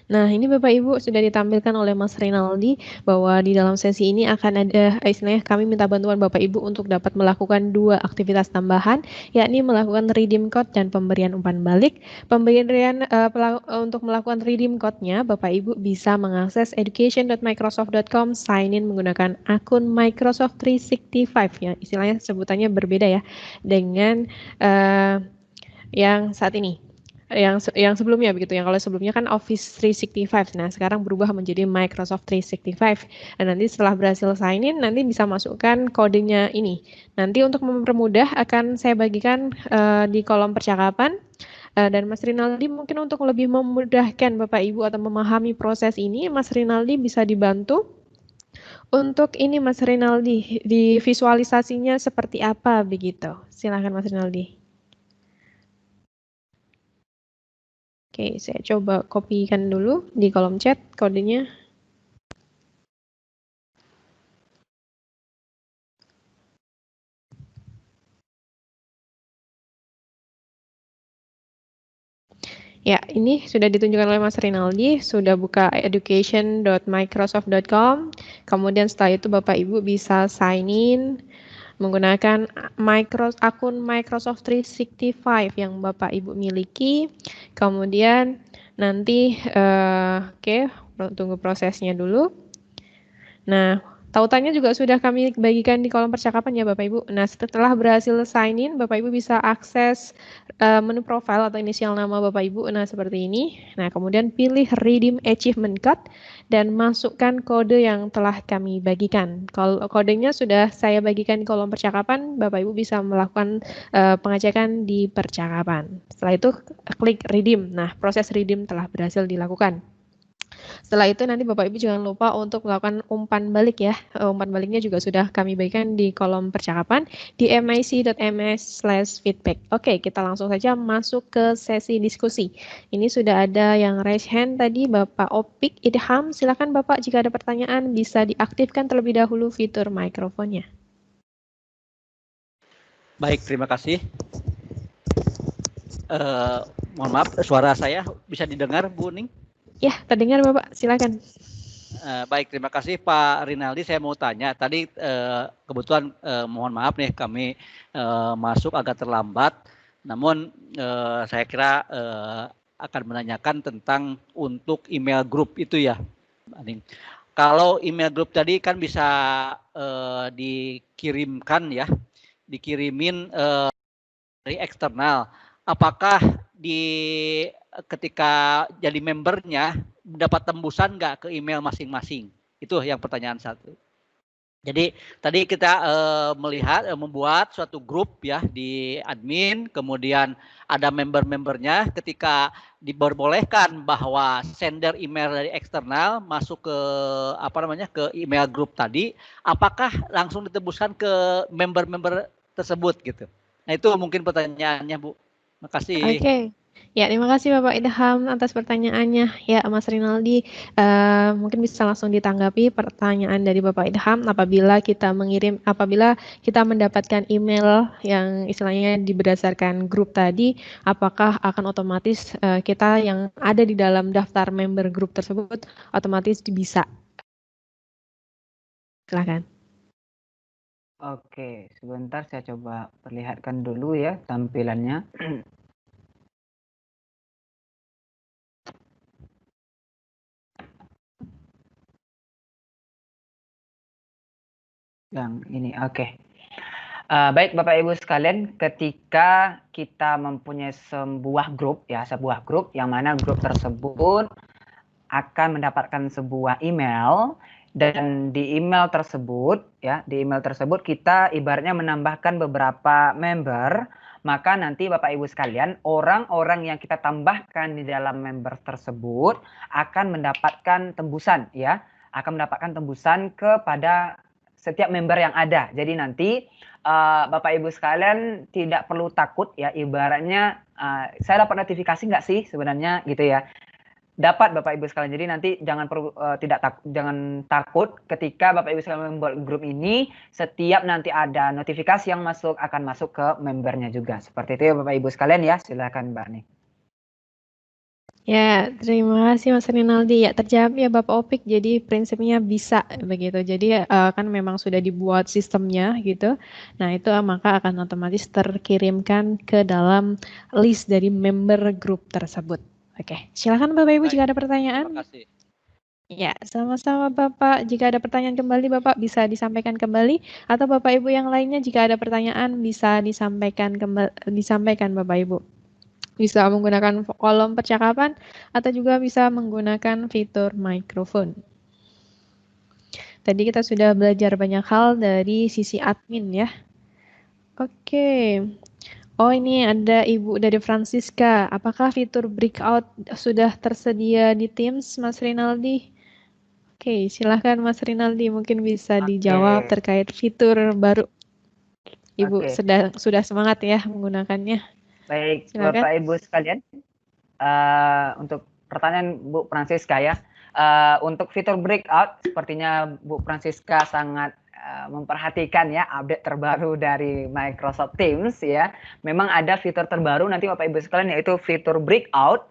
Nah, ini Bapak Ibu sudah ditampilkan oleh Mas Rinaldi bahwa di dalam sesi ini akan ada istilahnya kami minta bantuan Bapak Ibu untuk dapat melakukan 2 aktivitas tambahan, yakni melakukan redeem code dan pemberian umpan balik. Pemberian untuk melakukan redeem code-nya Bapak Ibu bisa mengakses education.microsoft.com, sign in menggunakan akun Microsoft 365 ya. Istilahnya sebutannya berbeda ya dengan yang saat ini. Yang sebelumnya begitu, yang kalau sebelumnya kan Office 365, nah sekarang berubah menjadi Microsoft 365. Dan nanti setelah berhasil sign in, nanti bisa masukkan kodenya ini. Nanti untuk mempermudah akan saya bagikan di kolom percakapan. Dan Mas Rinaldi mungkin untuk lebih memudahkan Bapak Ibu atau memahami proses ini, Mas Rinaldi bisa dibantu untuk ini Mas Rinaldi, di visualisasinya seperti apa begitu. Silakan Mas Rinaldi. Oke, saya coba kopikan dulu di kolom chat kodenya. Ya, ini sudah ditunjukkan oleh Mas Rinaldi, sudah buka education.microsoft.com. Kemudian setelah itu Bapak Ibu bisa sign in menggunakan akun Microsoft 365 yang Bapak Ibu miliki. Kemudian nanti oke, tunggu prosesnya dulu. Nah, tautannya juga sudah kami bagikan di kolom percakapan ya Bapak Ibu. Nah, setelah berhasil sign in, Bapak Ibu bisa akses menu profile atau inisial nama Bapak Ibu. Nah, seperti ini. Nah, kemudian pilih redeem achievement card dan masukkan kode yang telah kami bagikan. Kalau kodenya sudah saya bagikan di kolom percakapan, Bapak Ibu bisa melakukan pengecekan di percakapan. Setelah itu klik redeem. Nah, proses redeem telah berhasil dilakukan. Setelah itu nanti Bapak Ibu jangan lupa untuk melakukan umpan balik ya. Umpan baliknya juga sudah kami bagikan di kolom percakapan di mic.ms/feedback. Oke, kita langsung saja masuk ke sesi diskusi. Ini sudah ada yang raise hand tadi, Bapak Opik Idham. Silakan Bapak, jika ada pertanyaan bisa diaktifkan terlebih dahulu fitur mikrofonnya. Baik, terima kasih. Mohon maaf, suara saya bisa didengar, Bu Ning? Ya, terdengar Bapak, silakan. Baik, terima kasih Pak Rinaldi. Saya mau tanya, tadi kebetulan mohon maaf nih kami masuk agak terlambat, namun saya kira akan menanyakan tentang untuk email group itu ya. Kalau email group tadi kan bisa dikirimkan ya, dikirimin dari eksternal. Apakah ketika jadi membernya dapat tembusan nggak ke email masing-masing? Itu yang pertanyaan satu. Jadi tadi kita membuat suatu grup ya di admin, kemudian ada member-membernya. Ketika diperbolehkan bahwa sender email dari eksternal masuk ke ke email grup tadi, apakah langsung ditembuskan ke member-member tersebut gitu? Nah itu mungkin pertanyaannya Bu. Terima kasih. Oke. Ya, terima kasih Bapak Idham atas pertanyaannya. Ya, Mas Rinaldi, mungkin bisa langsung ditanggapi pertanyaan dari Bapak Idham apabila kita mendapatkan email yang istilahnya berdasarkan grup tadi, apakah akan otomatis kita yang ada di dalam daftar member grup tersebut otomatis bisa. Silakan. Oke, sebentar saya coba perlihatkan dulu ya tampilannya. Yang ini, oke. Baik Bapak Ibu sekalian, ketika kita mempunyai sebuah grup yang mana grup tersebut akan mendapatkan sebuah email, dan di email tersebut kita ibaratnya menambahkan beberapa member, maka nanti Bapak Ibu sekalian, orang-orang yang kita tambahkan di dalam member tersebut akan mendapatkan tembusan ya, kepada setiap member yang ada. Jadi nanti Bapak Ibu sekalian tidak perlu takut ya, ibaratnya saya dapat notifikasi nggak sih sebenarnya gitu ya. Dapat Bapak Ibu sekalian. Jadi nanti jangan takut ketika Bapak Ibu sekalian membuat grup ini, setiap nanti ada notifikasi yang masuk akan masuk ke membernya juga. Seperti itu ya Bapak Ibu sekalian ya. Silakan Mbak nih. Ya, terima kasih Mas Rinaldi. Ya, terjawab ya Bapak Opik. Jadi prinsipnya bisa begitu. Jadi kan memang sudah dibuat sistemnya gitu. Nah, itu maka akan otomatis terkirimkan ke dalam list dari member grup tersebut. Oke, silakan Bapak Ibu. Baik, jika ada pertanyaan. Terima kasih. Ya, sama-sama Bapak. Jika ada pertanyaan kembali Bapak bisa disampaikan kembali, atau Bapak Ibu yang lainnya jika ada pertanyaan bisa disampaikan Bapak Ibu. Bisa menggunakan kolom percakapan atau juga bisa menggunakan fitur mikrofon. Tadi kita sudah belajar banyak hal dari sisi admin ya. Oke. Oh, ini ada Ibu dari Francisca. Apakah fitur breakout sudah tersedia di Teams, Mas Rinaldi? Oke, silahkan Mas Rinaldi mungkin bisa dijawab terkait fitur baru. Ibu sudah semangat ya menggunakannya. Baik, silakan. Bapak Ibu sekalian, untuk pertanyaan Bu Francisca ya, untuk fitur breakout, sepertinya Bu Francisca sangat memperhatikan ya update terbaru dari Microsoft Teams ya. Memang ada fitur terbaru nanti Bapak Ibu sekalian, yaitu fitur breakout.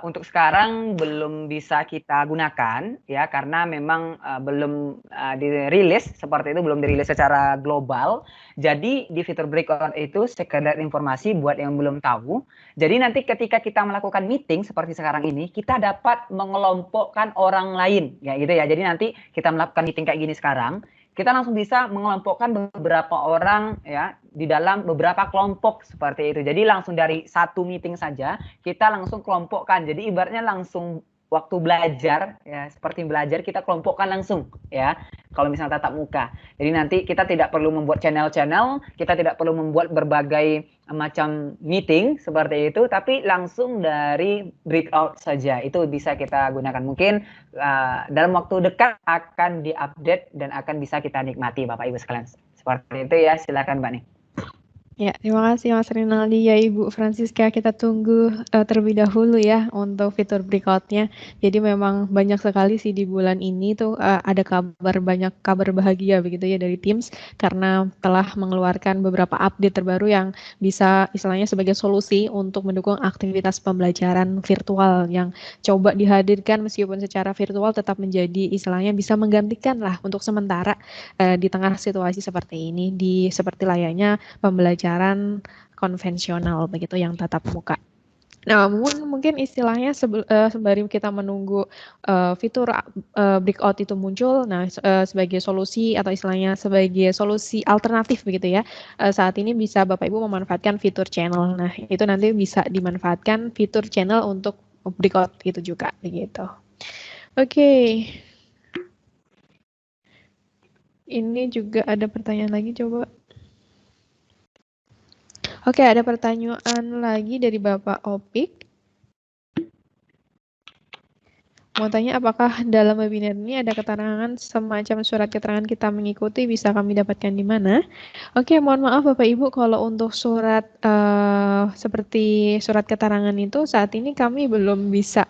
Untuk sekarang belum bisa kita gunakan ya karena memang belum dirilis seperti itu, belum dirilis secara global. Jadi di fitur breakout itu sekedar informasi buat yang belum tahu. Jadi nanti ketika kita melakukan meeting seperti sekarang ini, kita dapat mengelompokkan orang lain ya gitu ya. Jadi nanti kita melakukan meeting kayak gini sekarang, kita langsung bisa mengelompokkan beberapa orang ya di dalam beberapa kelompok seperti itu. Jadi langsung dari satu meeting saja kita langsung kelompokkan. Jadi ibaratnya langsung waktu belajar ya, seperti belajar kita kelompokkan langsung ya. Kalau misalnya tatap muka. Jadi nanti kita tidak perlu membuat channel-channel, kita tidak perlu membuat berbagai macam meeting seperti itu, tapi langsung dari breakout saja. Itu bisa kita gunakan. Mungkin dalam waktu dekat akan diupdate dan akan bisa kita nikmati Bapak Ibu sekalian. Seperti itu ya, silakan Mbak Nih. Ya, terima kasih Mas Rinaldi. Ya, Ibu Francisca, kita tunggu terlebih dahulu ya untuk fitur breakout-nya. Jadi memang banyak sekali sih di bulan ini tuh ada banyak kabar bahagia begitu ya dari Teams karena telah mengeluarkan beberapa update terbaru yang bisa istilahnya sebagai solusi untuk mendukung aktivitas pembelajaran virtual yang coba dihadirkan meskipun secara virtual tetap menjadi istilahnya bisa menggantikan lah untuk sementara di tengah situasi seperti ini seperti layaknya pembelajaran konvensional begitu yang tatap muka. Namun mungkin istilahnya sembari kita menunggu fitur breakout itu muncul, nah sebagai solusi atau istilahnya sebagai solusi alternatif begitu ya, saat ini bisa Bapak Ibu memanfaatkan fitur channel. Nah itu nanti bisa dimanfaatkan fitur channel untuk breakout itu juga begitu. Oke. Ini juga ada pertanyaan lagi coba. Oke, ada pertanyaan lagi dari Bapak Opik. Mau tanya apakah dalam webinar ini ada keterangan semacam surat keterangan kita mengikuti bisa kami dapatkan di mana? Oke, mohon maaf Bapak Ibu kalau untuk surat seperti surat keterangan itu saat ini kami belum bisa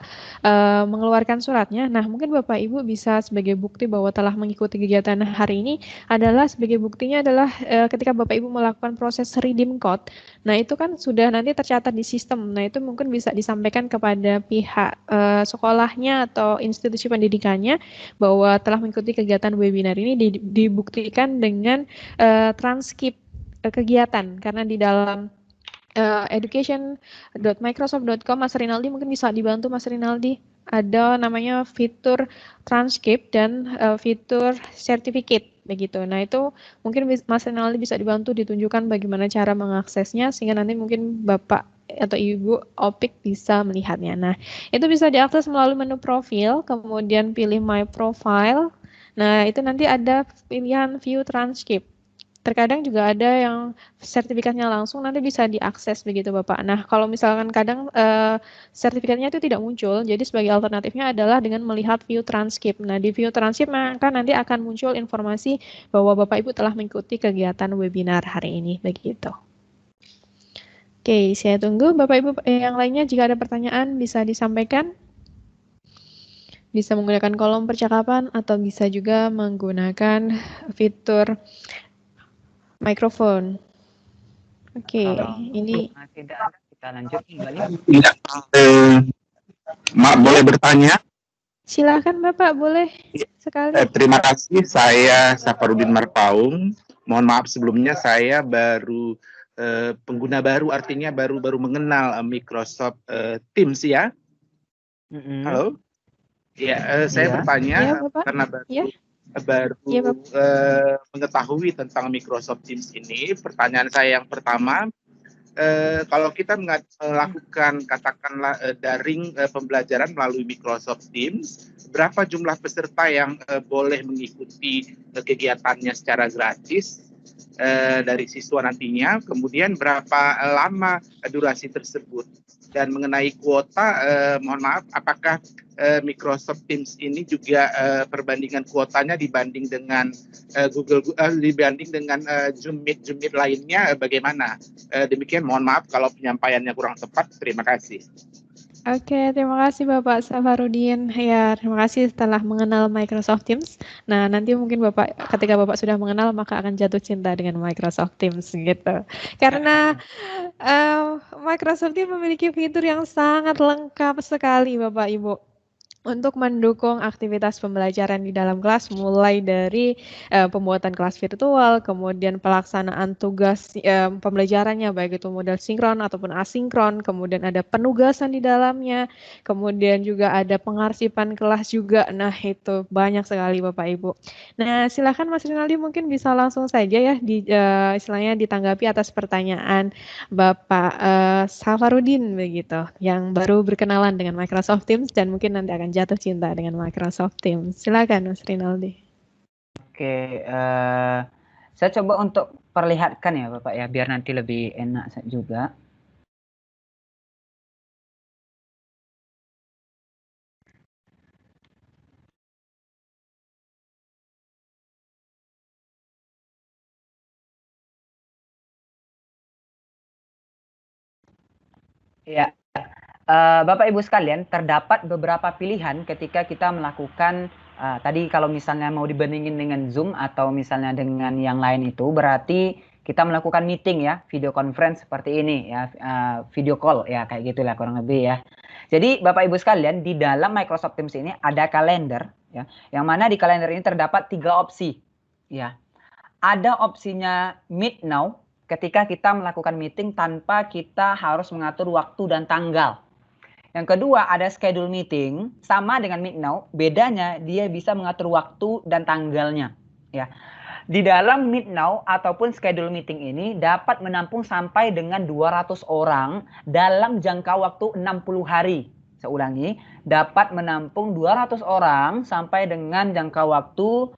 mengeluarkan suratnya. Nah, mungkin Bapak Ibu bisa sebagai bukti bahwa telah mengikuti kegiatan hari ini adalah sebagai buktinya adalah ketika Bapak Ibu melakukan proses redeem code. Nah, itu kan sudah nanti tercatat di sistem. Nah, itu mungkin bisa disampaikan kepada pihak sekolahnya atau institusi pendidikannya bahwa telah mengikuti kegiatan webinar ini dibuktikan dengan transkrip kegiatan karena di dalam education.microsoft.com Mas Rinaldi mungkin bisa dibantu Mas Rinaldi, ada namanya fitur transkrip dan fitur certificate begitu. Nah itu mungkin Mas Rinaldi bisa dibantu ditunjukkan bagaimana cara mengaksesnya sehingga nanti mungkin Bapak atau Ibu Opik bisa melihatnya. Nah itu bisa diakses melalui menu profil, kemudian pilih My Profile. Nah itu nanti ada pilihan View Transcript. Terkadang juga ada yang sertifikatnya langsung nanti bisa diakses begitu Bapak. Nah kalau misalkan kadang sertifikatnya itu tidak muncul, jadi sebagai alternatifnya adalah dengan melihat view transcript. Nah di view transcript maka nanti akan muncul informasi bahwa Bapak Ibu telah mengikuti kegiatan webinar hari ini begitu. Oke, saya tunggu Bapak Ibu yang lainnya jika ada pertanyaan bisa disampaikan. Bisa menggunakan kolom percakapan atau bisa juga menggunakan fitur mikrofon. Oke, ini tidak ada, kita lanjut kembali. Mak boleh bertanya? Silakan Bapak, boleh sekali. Terima kasih, saya Safarudin Marpaung. Mohon maaf sebelumnya saya baru pengguna baru, artinya baru mengenal Microsoft Teams ya. Halo? Ya, saya bertanya ya, karena baru mengetahui tentang Microsoft Teams ini. Pertanyaan saya yang pertama, kalau kita melakukan katakanlah daring pembelajaran melalui Microsoft Teams, berapa jumlah peserta yang boleh mengikuti kegiatannya secara gratis dari siswa nantinya, kemudian berapa lama durasi tersebut, dan mengenai kuota, mohon maaf, apakah Microsoft Teams ini juga perbandingan kuotanya dibanding dengan dibanding dengan Zoom Meet lainnya bagaimana? Demikian, mohon maaf kalau penyampaiannya kurang tepat. Terima kasih. Oke, terima kasih Bapak Safarudin. Ya, terima kasih telah mengenal Microsoft Teams. Nah, nanti mungkin ketika Bapak sudah mengenal, maka akan jatuh cinta dengan Microsoft Teams gitu. Karena Microsoft Teams memiliki fitur yang sangat lengkap sekali Bapak Ibu untuk mendukung aktivitas pembelajaran di dalam kelas, mulai dari pembuatan kelas virtual, kemudian pelaksanaan tugas pembelajarannya, baik itu model sinkron ataupun asinkron, kemudian ada penugasan di dalamnya, kemudian juga ada pengarsipan kelas juga. Nah, itu banyak sekali Bapak Ibu. Nah, silakan Mas Rinaldi mungkin bisa langsung saja ya istilahnya ditanggapi atas pertanyaan Bapak Safarudin begitu, yang baru berkenalan dengan Microsoft Teams dan mungkin nanti akan jatuh cinta dengan Microsoft Teams. Silakan Mas Rinaldi. Oke, saya coba untuk perlihatkan ya Bapak ya, biar nanti lebih enak juga. Ya, Bapak Ibu sekalian, terdapat beberapa pilihan ketika kita melakukan tadi kalau misalnya mau dibandingin dengan Zoom atau misalnya dengan yang lain itu berarti kita melakukan meeting ya, video conference seperti ini ya, video call ya kayak gitulah kurang lebih ya. Jadi Bapak Ibu sekalian, di dalam Microsoft Teams ini ada kalender ya, yang mana di kalender ini terdapat 3 opsi ya. Ada opsinya Meet Now ketika kita melakukan meeting tanpa kita harus mengatur waktu dan tanggal. Yang kedua ada schedule meeting, sama dengan Meet Now, bedanya dia bisa mengatur waktu dan tanggalnya. Ya. Di dalam Meet Now ataupun schedule meeting ini dapat menampung sampai dengan 200 orang dalam jangka waktu 60 hari. Saya ulangi, dapat menampung 200 orang sampai dengan jangka waktu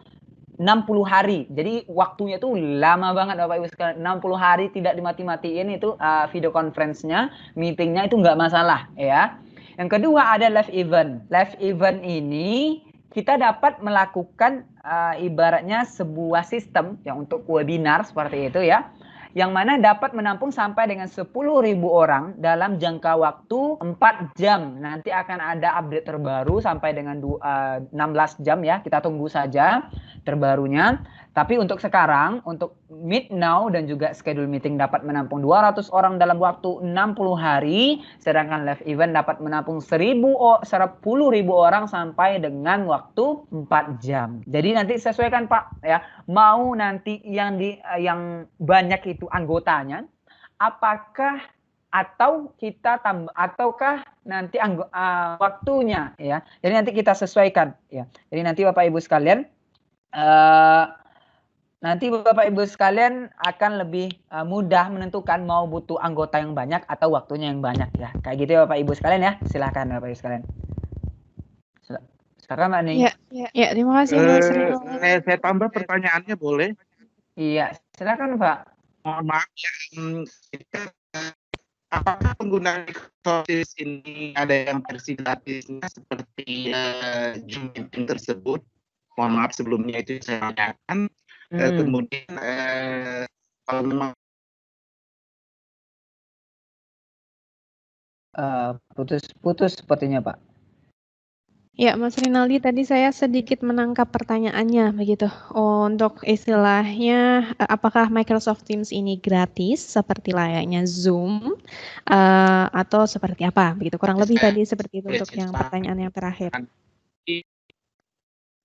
60 hari. Jadi waktunya itu lama banget Bapak Ibu sekalian. 60 hari tidak dimati-matiin itu video conference-nya, meeting-nya itu nggak masalah ya. Yang kedua ada live event. Live event ini kita dapat melakukan ibaratnya sebuah sistem yang untuk webinar seperti itu ya. Yang mana dapat menampung sampai dengan 10.000 orang dalam jangka waktu 4 jam. Nanti akan ada update terbaru sampai dengan 16 jam ya. Kita tunggu saja terbarunya. Tapi untuk sekarang, untuk Meet Now dan juga schedule meeting dapat menampung 200 orang dalam waktu 60 hari. Sedangkan live event dapat menampung 10.000 orang sampai dengan waktu 4 jam. Jadi nanti sesuaikan Pak ya. Mau nanti yang banyak itu anggotanya, apakah atau kita tambah ataukah nanti waktunya ya. Jadi nanti kita sesuaikan ya. Jadi nanti Bapak Ibu sekalian nanti Bapak Ibu sekalian akan lebih mudah menentukan mau butuh anggota yang banyak atau waktunya yang banyak ya. Kayak gitu ya Bapak Ibu sekalian ya. Silakan Bapak Ibu sekalian. Silakan Mbak Ning. Ya, terima kasih Mas Rinaldi. Saya tambah pertanyaannya boleh? Iya, silakan Pak. Mohon maaf ya, apakah penggunaan Microsoft Teams ini ada yang versi gratisnya seperti Zoom meeting tersebut? Mohon maaf sebelumnya itu saya tanyakan. Kemudian kalau memang putus sepertinya Pak. Ya, Mas Rinaldi, tadi saya sedikit menangkap pertanyaannya begitu. Untuk istilahnya, apakah Microsoft Teams ini gratis seperti layaknya Zoom atau seperti apa? Begitu kurang lebih tadi seperti itu untuk yang pertanyaan yang terakhir.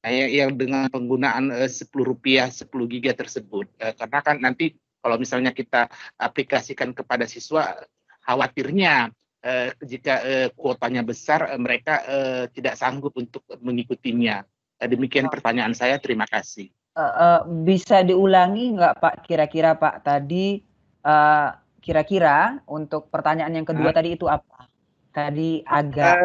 Yang dengan penggunaan Rp10 10 GB tersebut, karena kan nanti kalau misalnya kita aplikasikan kepada siswa, khawatirnya jika kuotanya besar, mereka tidak sanggup untuk mengikutinya. Demikian pertanyaan saya, terima kasih. Bisa diulangi nggak Pak, kira-kira Pak tadi kira-kira untuk pertanyaan yang kedua tadi itu apa? Tadi agak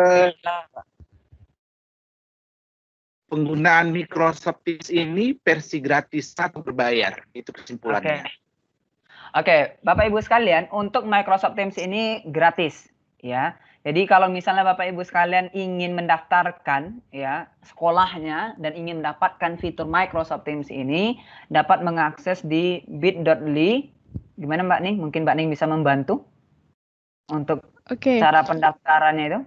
penggunaan Microsoft Teams ini versi gratis atau berbayar? Itu kesimpulannya. Oke, Bapak Ibu sekalian, untuk Microsoft Teams ini gratis ya. Jadi kalau misalnya Bapak Ibu sekalian ingin mendaftarkan ya sekolahnya dan ingin mendapatkan fitur Microsoft Teams ini, dapat mengakses di bit.ly. Gimana Mbak Ning? Mungkin Mbak Ning bisa membantu untuk cara pendaftarannya itu.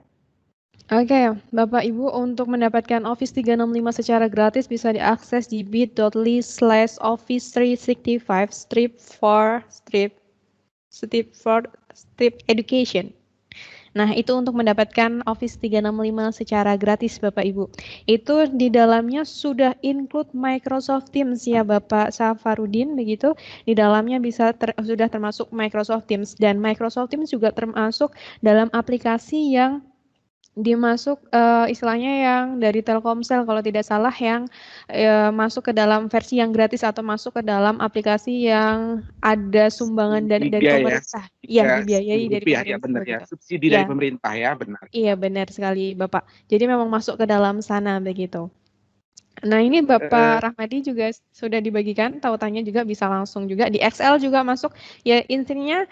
Oke, Bapak Ibu, untuk mendapatkan Office 365 secara gratis bisa diakses di bit.ly/office365/strip4 Strip Education. Nah, itu untuk mendapatkan Office 365 secara gratis Bapak Ibu. Itu di dalamnya sudah include Microsoft Teams ya Bapak Safarudin begitu. Di dalamnya sudah termasuk Microsoft Teams, dan Microsoft Teams juga termasuk dalam aplikasi yang dimasuk istilahnya yang dari Telkomsel kalau tidak salah, yang masuk ke dalam versi yang gratis atau masuk ke dalam aplikasi yang ada sumbangan dari pemerintah. Iya, dibiayai dari pemerintah. Ya pemerintah. benar ya, subsidi Ya. dari pemerintah ya, benar. Iya, benar sekali Bapak. Jadi memang masuk ke dalam sana begitu. Nah, ini Bapak Rahmadi juga sudah dibagikan, tautannya juga bisa langsung juga di Excel juga masuk. Ya, intinya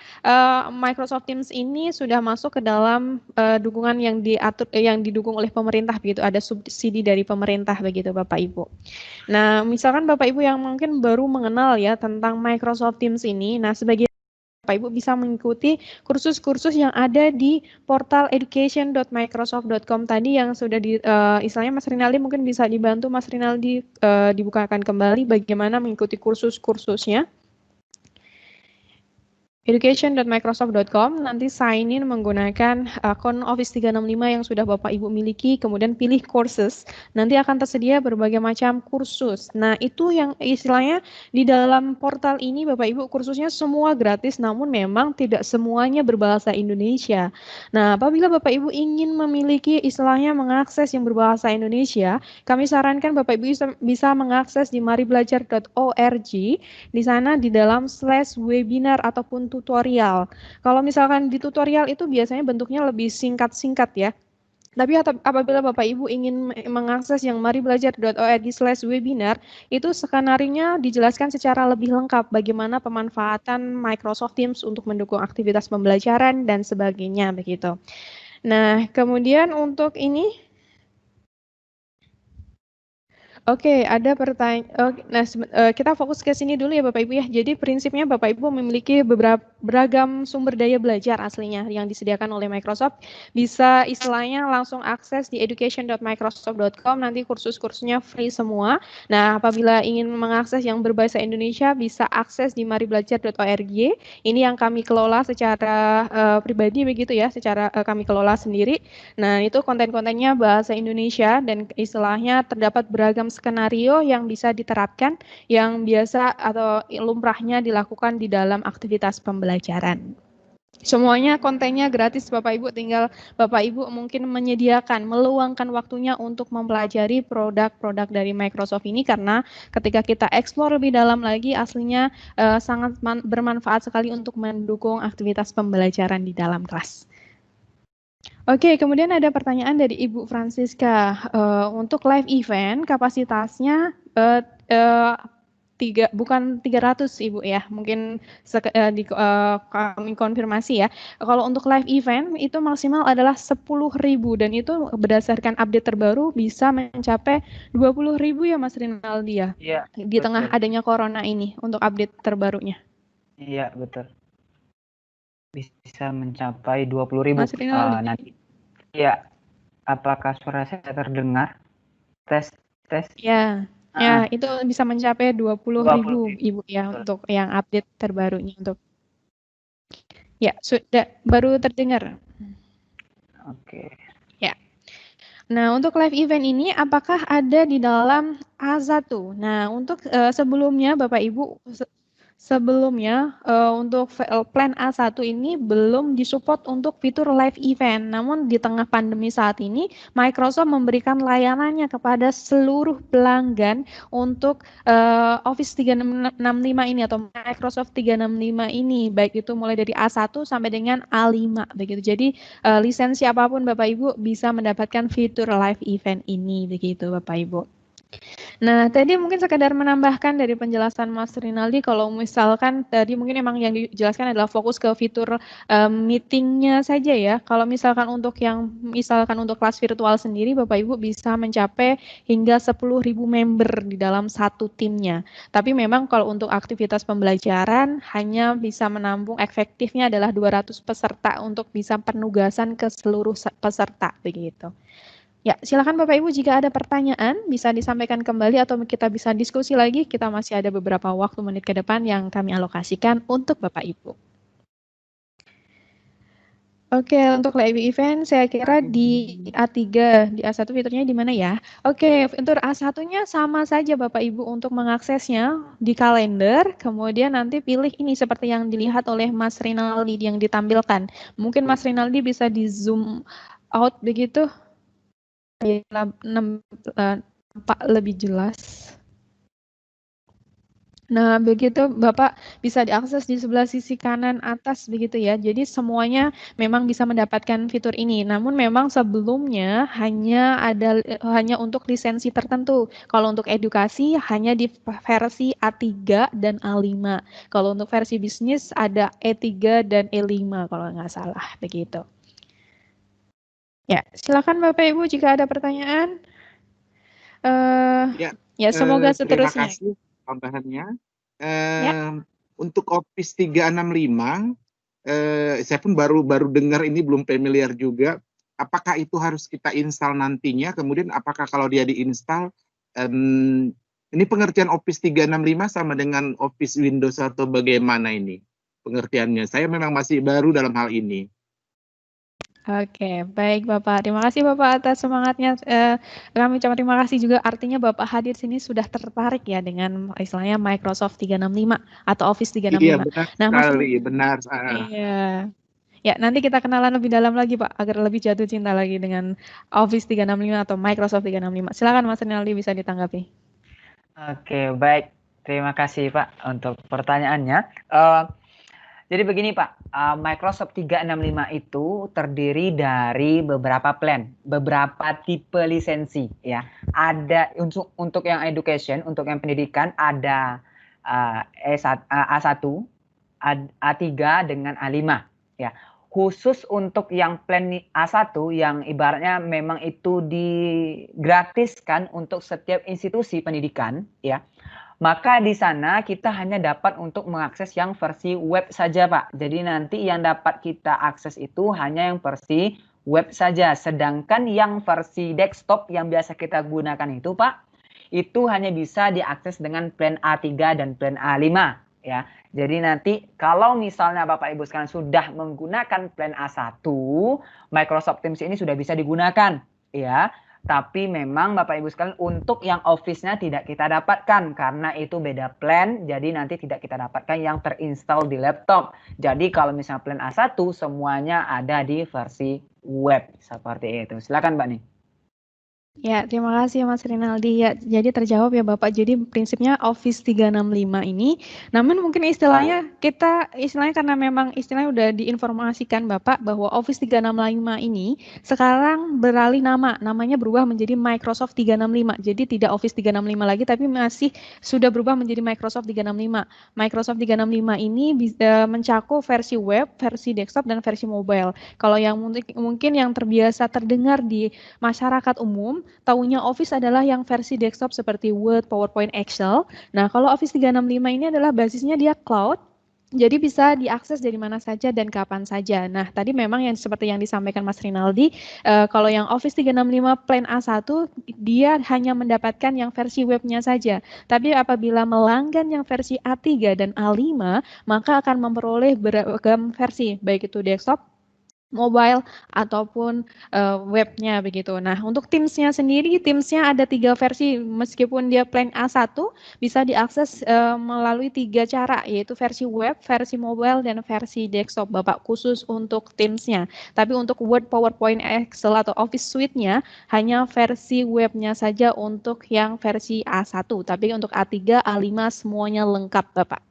Microsoft Teams ini sudah masuk ke dalam dukungan yang yang didukung oleh pemerintah begitu, ada subsidi dari pemerintah begitu Bapak Ibu. Nah, misalkan Bapak Ibu yang mungkin baru mengenal ya tentang Microsoft Teams ini, nah sebagai Bapak Ibu bisa mengikuti kursus-kursus yang ada di portal education.microsoft.com tadi yang sudah istilahnya Mas Rinaldi mungkin bisa dibantu Mas Rinaldi dibukakan kembali bagaimana mengikuti kursus-kursusnya. education.microsoft.com, nanti sign in menggunakan akun Office 365 yang sudah Bapak Ibu miliki, kemudian pilih courses, nanti akan tersedia berbagai macam kursus. Nah, itu yang istilahnya di dalam portal ini Bapak Ibu kursusnya semua gratis, namun memang tidak semuanya berbahasa Indonesia. Nah, apabila Bapak Ibu ingin memiliki istilahnya mengakses yang berbahasa Indonesia, kami sarankan Bapak Ibu bisa mengakses di maribelajar.org, di sana di dalam /webinar ataupun tutorial. Kalau misalkan di tutorial itu biasanya bentuknya lebih singkat-singkat ya. Tapi apabila Bapak Ibu ingin mengakses yang maribelajar.org/webinar, itu skenarionya dijelaskan secara lebih lengkap bagaimana pemanfaatan Microsoft Teams untuk mendukung aktivitas pembelajaran dan sebagainya begitu. Nah, kemudian untuk ini Oke, ada pertanyaan. Nah, kita fokus ke sini dulu ya Bapak Ibu ya. Jadi prinsipnya Bapak Ibu memiliki beragam sumber daya belajar aslinya yang disediakan oleh Microsoft. Bisa istilahnya langsung akses di education.microsoft.com, nanti kursus-kursusnya free semua. Nah, apabila ingin mengakses yang berbahasa Indonesia bisa akses di maribelajar.org. Ini yang kami kelola secara pribadi begitu ya, secara kami kelola sendiri. Nah, itu konten-kontennya bahasa Indonesia dan istilahnya terdapat beragam skenario yang bisa diterapkan yang biasa atau lumrahnya dilakukan di dalam aktivitas pembelajaran. Semuanya kontennya gratis Bapak Ibu, tinggal Bapak Ibu mungkin meluangkan waktunya untuk mempelajari produk-produk dari Microsoft ini, karena ketika kita eksplor lebih dalam lagi aslinya sangat bermanfaat sekali untuk mendukung aktivitas pembelajaran di dalam kelas. Oke, kemudian ada pertanyaan dari Ibu Francisca. Untuk live event kapasitasnya bukan 300 Ibu ya, mungkin kami konfirmasi ya. Kalau untuk live event itu maksimal adalah 10.000 dan itu berdasarkan update terbaru bisa mencapai 20.000 ya Mas Rinaldi ya. Iya. Di tengah adanya corona ini untuk update terbarunya. Iya, betul. Bisa mencapai 20.000 Mas Rinaldi. nanti. Iya. Apakah suara saya terdengar? Tes. Ya. Ya, itu bisa mencapai 20.000 Ibu ya. Betul. Untuk yang update terbarunya untuk. Ya, sudah baru terdengar. Oke. Ya. Nah, untuk live event ini apakah ada di dalam A1? Nah, untuk sebelumnya Bapak Ibu untuk plan A1 ini belum disupport untuk fitur live event. Namun di tengah pandemi saat ini, Microsoft memberikan layanannya kepada seluruh pelanggan untuk Office 365 ini atau Microsoft 365 ini, baik itu mulai dari A1 sampai dengan A5 begitu. Jadi lisensi apapun Bapak Ibu bisa mendapatkan fitur live event ini begitu Bapak Ibu. Nah, tadi mungkin sekedar menambahkan dari penjelasan Mas Rinaldi, kalau misalkan tadi mungkin emang yang dijelaskan adalah fokus ke fitur meetingnya saja ya. Kalau misalkan untuk kelas virtual sendiri, Bapak Ibu bisa mencapai hingga 10.000 member di dalam satu timnya. Tapi memang kalau untuk aktivitas pembelajaran hanya bisa menampung efektifnya adalah 200 peserta untuk bisa penugasan ke seluruh peserta begitu. Ya, silakan Bapak Ibu jika ada pertanyaan bisa disampaikan kembali atau kita bisa diskusi lagi. Kita masih ada beberapa menit ke depan yang kami alokasikan untuk Bapak Ibu. Oke, untuk live event saya kira di A3, di A1 fiturnya di mana ya? Oke, fitur A1-nya sama saja Bapak Ibu untuk mengaksesnya di kalender, kemudian nanti pilih ini seperti yang dilihat oleh Mas Rinaldi yang ditampilkan. Mungkin Mas Rinaldi bisa di zoom out begitu, nampak lebih jelas. Nah, begitu Bapak bisa diakses di sebelah sisi kanan atas begitu ya. Jadi semuanya memang bisa mendapatkan fitur ini. Namun memang sebelumnya hanya untuk lisensi tertentu. Kalau untuk edukasi hanya di versi A3 dan A5. Kalau untuk versi bisnis ada E3 dan E5 kalau nggak salah begitu. Ya, silakan Bapak Ibu jika ada pertanyaan. Ya, semoga seterusnya. Terima kasih tambahannya. Ya. Untuk Office 365, saya pun baru dengar ini, belum familiar juga. Apakah itu harus kita install nantinya? Kemudian apakah kalau dia diinstal, ini pengertian Office 365 sama dengan Office Windows atau bagaimana ini pengertiannya? Saya memang masih baru dalam hal ini. Oke, baik Bapak. Terima kasih Bapak atas semangatnya. Kami ucapkan terima kasih juga, artinya Bapak hadir sini sudah tertarik ya dengan istilahnya Microsoft 365 atau Office 365. Iya, benar sekali, Mas, benar. Iya. Ya, nanti kita kenalan lebih dalam lagi Pak, agar lebih jatuh cinta lagi dengan Office 365 atau Microsoft 365. Silakan Mas Rinaldi bisa ditanggapi. Oke, baik. Terima kasih Pak untuk pertanyaannya. Jadi begini Pak, Microsoft 365 itu terdiri dari beberapa plan, beberapa tipe lisensi ya. Ada untuk yang education, untuk yang pendidikan ada A1, A3 dengan A5 ya. Khusus untuk yang plan A1 yang ibaratnya memang itu digratiskan untuk setiap institusi pendidikan ya. Maka di sana kita hanya dapat untuk mengakses yang versi web saja Pak. Jadi nanti yang dapat kita akses itu hanya yang versi web saja. Sedangkan yang versi desktop yang biasa kita gunakan itu Pak, itu hanya bisa diakses dengan plan A3 dan plan A5 ya. Jadi nanti kalau misalnya Bapak Ibu sekalian sudah menggunakan plan A1, Microsoft Teams ini sudah bisa digunakan ya. Tapi memang Bapak Ibu sekalian untuk yang Office-nya tidak kita dapatkan karena itu beda plan, jadi nanti tidak kita dapatkan yang terinstall di laptop. Jadi kalau misalnya plan A1 semuanya ada di versi web seperti itu. Silakan Mbak Nih. Ya, terima kasih Mas Rinaldi. Ya, jadi terjawab ya Bapak. Jadi prinsipnya Office 365 ini, namun mungkin istilahnya karena memang istilahnya udah diinformasikan Bapak bahwa Office 365 ini sekarang beralih namanya berubah menjadi Microsoft 365. Jadi tidak Office 365 lagi, tapi masih sudah berubah menjadi Microsoft 365. Microsoft 365 ini mencakup versi web, versi desktop, dan versi mobile. Kalau yang mungkin yang terbiasa terdengar di masyarakat umum, taunya Office adalah yang versi desktop seperti Word, PowerPoint, Excel. Nah, kalau Office 365 ini adalah basisnya dia cloud, jadi bisa diakses dari mana saja dan kapan saja. Nah, tadi memang yang seperti yang disampaikan Mas Rinaldi, kalau yang Office 365 Plan A1, dia hanya mendapatkan yang versi webnya saja. Tapi apabila melanggan yang versi A3 dan A5, maka akan memperoleh beragam versi, baik itu desktop, mobile ataupun webnya begitu. Nah, untuk Teams-nya sendiri, Teams-nya ada 3 versi, meskipun dia plan A1 bisa diakses melalui 3 cara, yaitu versi web, versi mobile, dan versi desktop Bapak, khusus untuk Teams-nya. Tapi untuk Word, PowerPoint, Excel atau Office Suite-nya hanya versi webnya saja untuk yang versi A1. Tapi untuk A3, A5 semuanya lengkap Bapak.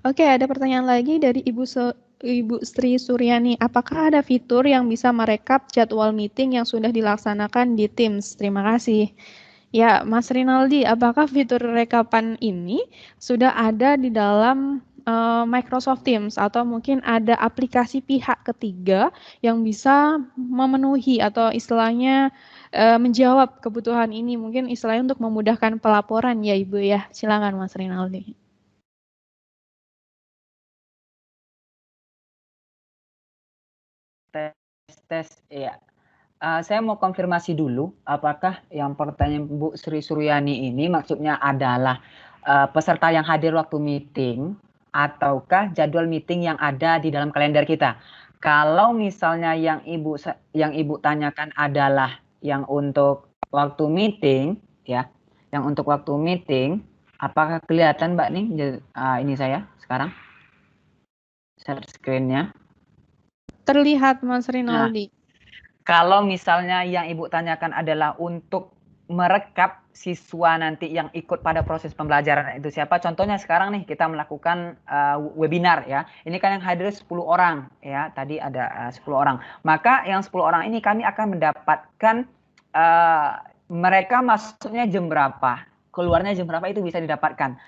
Oke, ada pertanyaan lagi dari Ibu Sri Suryani, apakah ada fitur yang bisa merekap jadwal meeting yang sudah dilaksanakan di Teams? Terima kasih. Ya, Mas Rinaldi, apakah fitur rekapan ini sudah ada di dalam Microsoft Teams atau mungkin ada aplikasi pihak ketiga yang bisa memenuhi atau istilahnya menjawab kebutuhan ini, mungkin istilahnya untuk memudahkan pelaporan ya Ibu ya. Silakan Mas Rinaldi. Tes ya. Saya mau konfirmasi dulu apakah yang pertanyaan Bu Sri Suryani ini maksudnya adalah peserta yang hadir waktu meeting ataukah jadwal meeting yang ada di dalam kalender kita. Kalau misalnya yang ibu tanyakan adalah yang untuk waktu meeting, ya, yang untuk waktu meeting, apakah kelihatan Mbak nih ini saya sekarang share screen-nya? Terlihat Mas Rinaldi. Kalau misalnya yang ibu tanyakan adalah untuk merekap siswa nanti yang ikut pada proses pembelajaran itu siapa? Contohnya sekarang nih kita melakukan webinar ya. Ini kan yang hadir 10 orang ya. Tadi ada 10 orang. Maka yang 10 orang ini kami akan mendapatkan mereka masuknya jam berapa, keluarnya jam berapa itu bisa didapatkan.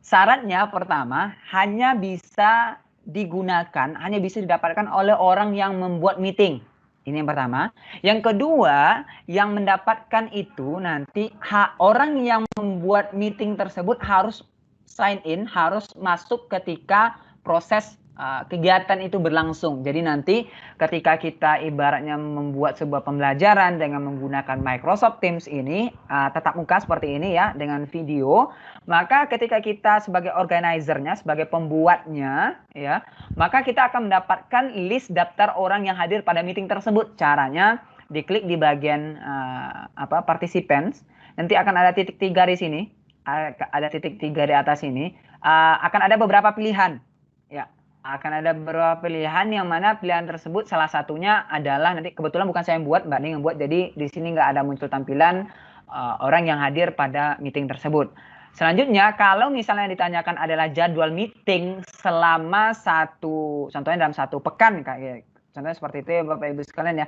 Syaratnya pertama hanya bisa didapatkan oleh orang yang membuat meeting. Ini yang pertama. Yang kedua, yang mendapatkan itu nanti orang yang membuat meeting tersebut harus sign in, harus masuk ketika proses kegiatan itu berlangsung. Jadi nanti ketika kita ibaratnya membuat sebuah pembelajaran dengan menggunakan Microsoft Teams ini, tatap muka seperti ini ya, dengan video, maka ketika kita sebagai organizer-nya, sebagai pembuatnya, ya, maka kita akan mendapatkan list daftar orang yang hadir pada meeting tersebut. Caranya diklik di bagian participants, nanti akan ada titik 3 di sini, ada titik 3 di atas ini, akan ada beberapa pilihan, ya. Akan ada beberapa pilihan yang mana pilihan tersebut salah satunya adalah nanti kebetulan bukan saya yang buat, Mbak Ning yang buat, jadi di sini nggak ada muncul tampilan orang yang hadir pada meeting tersebut. Selanjutnya kalau misalnya ditanyakan adalah jadwal meeting selama contohnya dalam 1 pekan kayak contohnya seperti itu ya Bapak Ibu sekalian ya.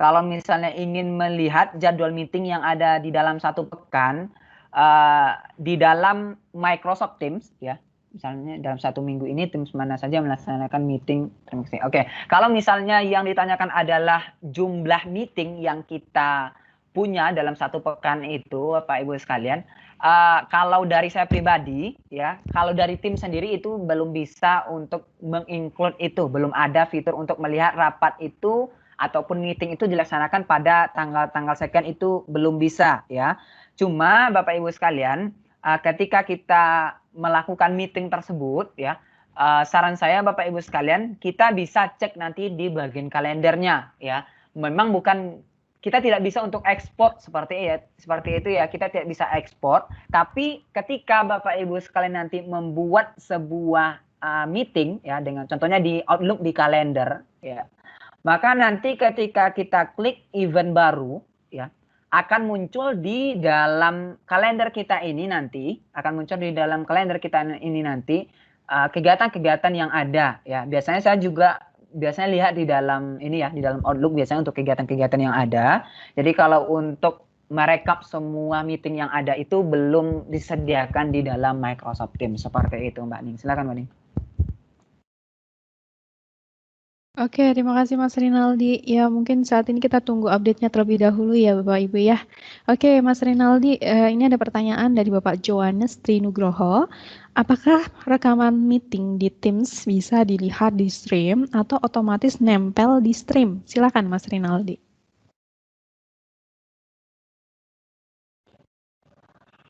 Kalau misalnya ingin melihat jadwal meeting yang ada di dalam 1 pekan di dalam Microsoft Teams ya. Misalnya dalam 1 minggu ini Teams mana saja melaksanakan meeting. Oke. Kalau misalnya yang ditanyakan adalah jumlah meeting yang kita punya dalam 1 pekan itu, Bapak Ibu sekalian, kalau dari saya pribadi, ya, kalau dari tim sendiri itu belum bisa untuk menginclude itu, belum ada fitur untuk melihat rapat itu ataupun meeting itu dilaksanakan pada tanggal sekian itu belum bisa, ya. Cuma Bapak Ibu sekalian, ketika kita melakukan meeting tersebut ya, saran saya Bapak Ibu sekalian, kita bisa cek nanti di bagian kalendernya ya. Memang kita tidak bisa untuk ekspor seperti itu ya, kita tidak bisa ekspor, tapi ketika Bapak Ibu sekalian nanti membuat sebuah meeting ya, dengan contohnya di Outlook di kalender ya, maka nanti ketika kita klik event baru ya, akan muncul di dalam kalender kita ini nanti, kegiatan-kegiatan yang ada ya. Biasanya saya juga lihat di dalam ini ya, di dalam Outlook biasanya untuk kegiatan-kegiatan yang ada. Jadi kalau untuk merekap semua meeting yang ada itu belum disediakan di dalam Microsoft Teams seperti itu Mbak Ning. Silakan Mbak Ning. Oke, terima kasih Mas Rinaldi. Ya, mungkin saat ini kita tunggu update-nya terlebih dahulu ya Bapak Ibu ya. Oke, Mas Rinaldi, ini ada pertanyaan dari Bapak Johannes Trinugroho. Apakah rekaman meeting di Teams bisa dilihat di stream atau otomatis nempel di stream? Silakan Mas Rinaldi.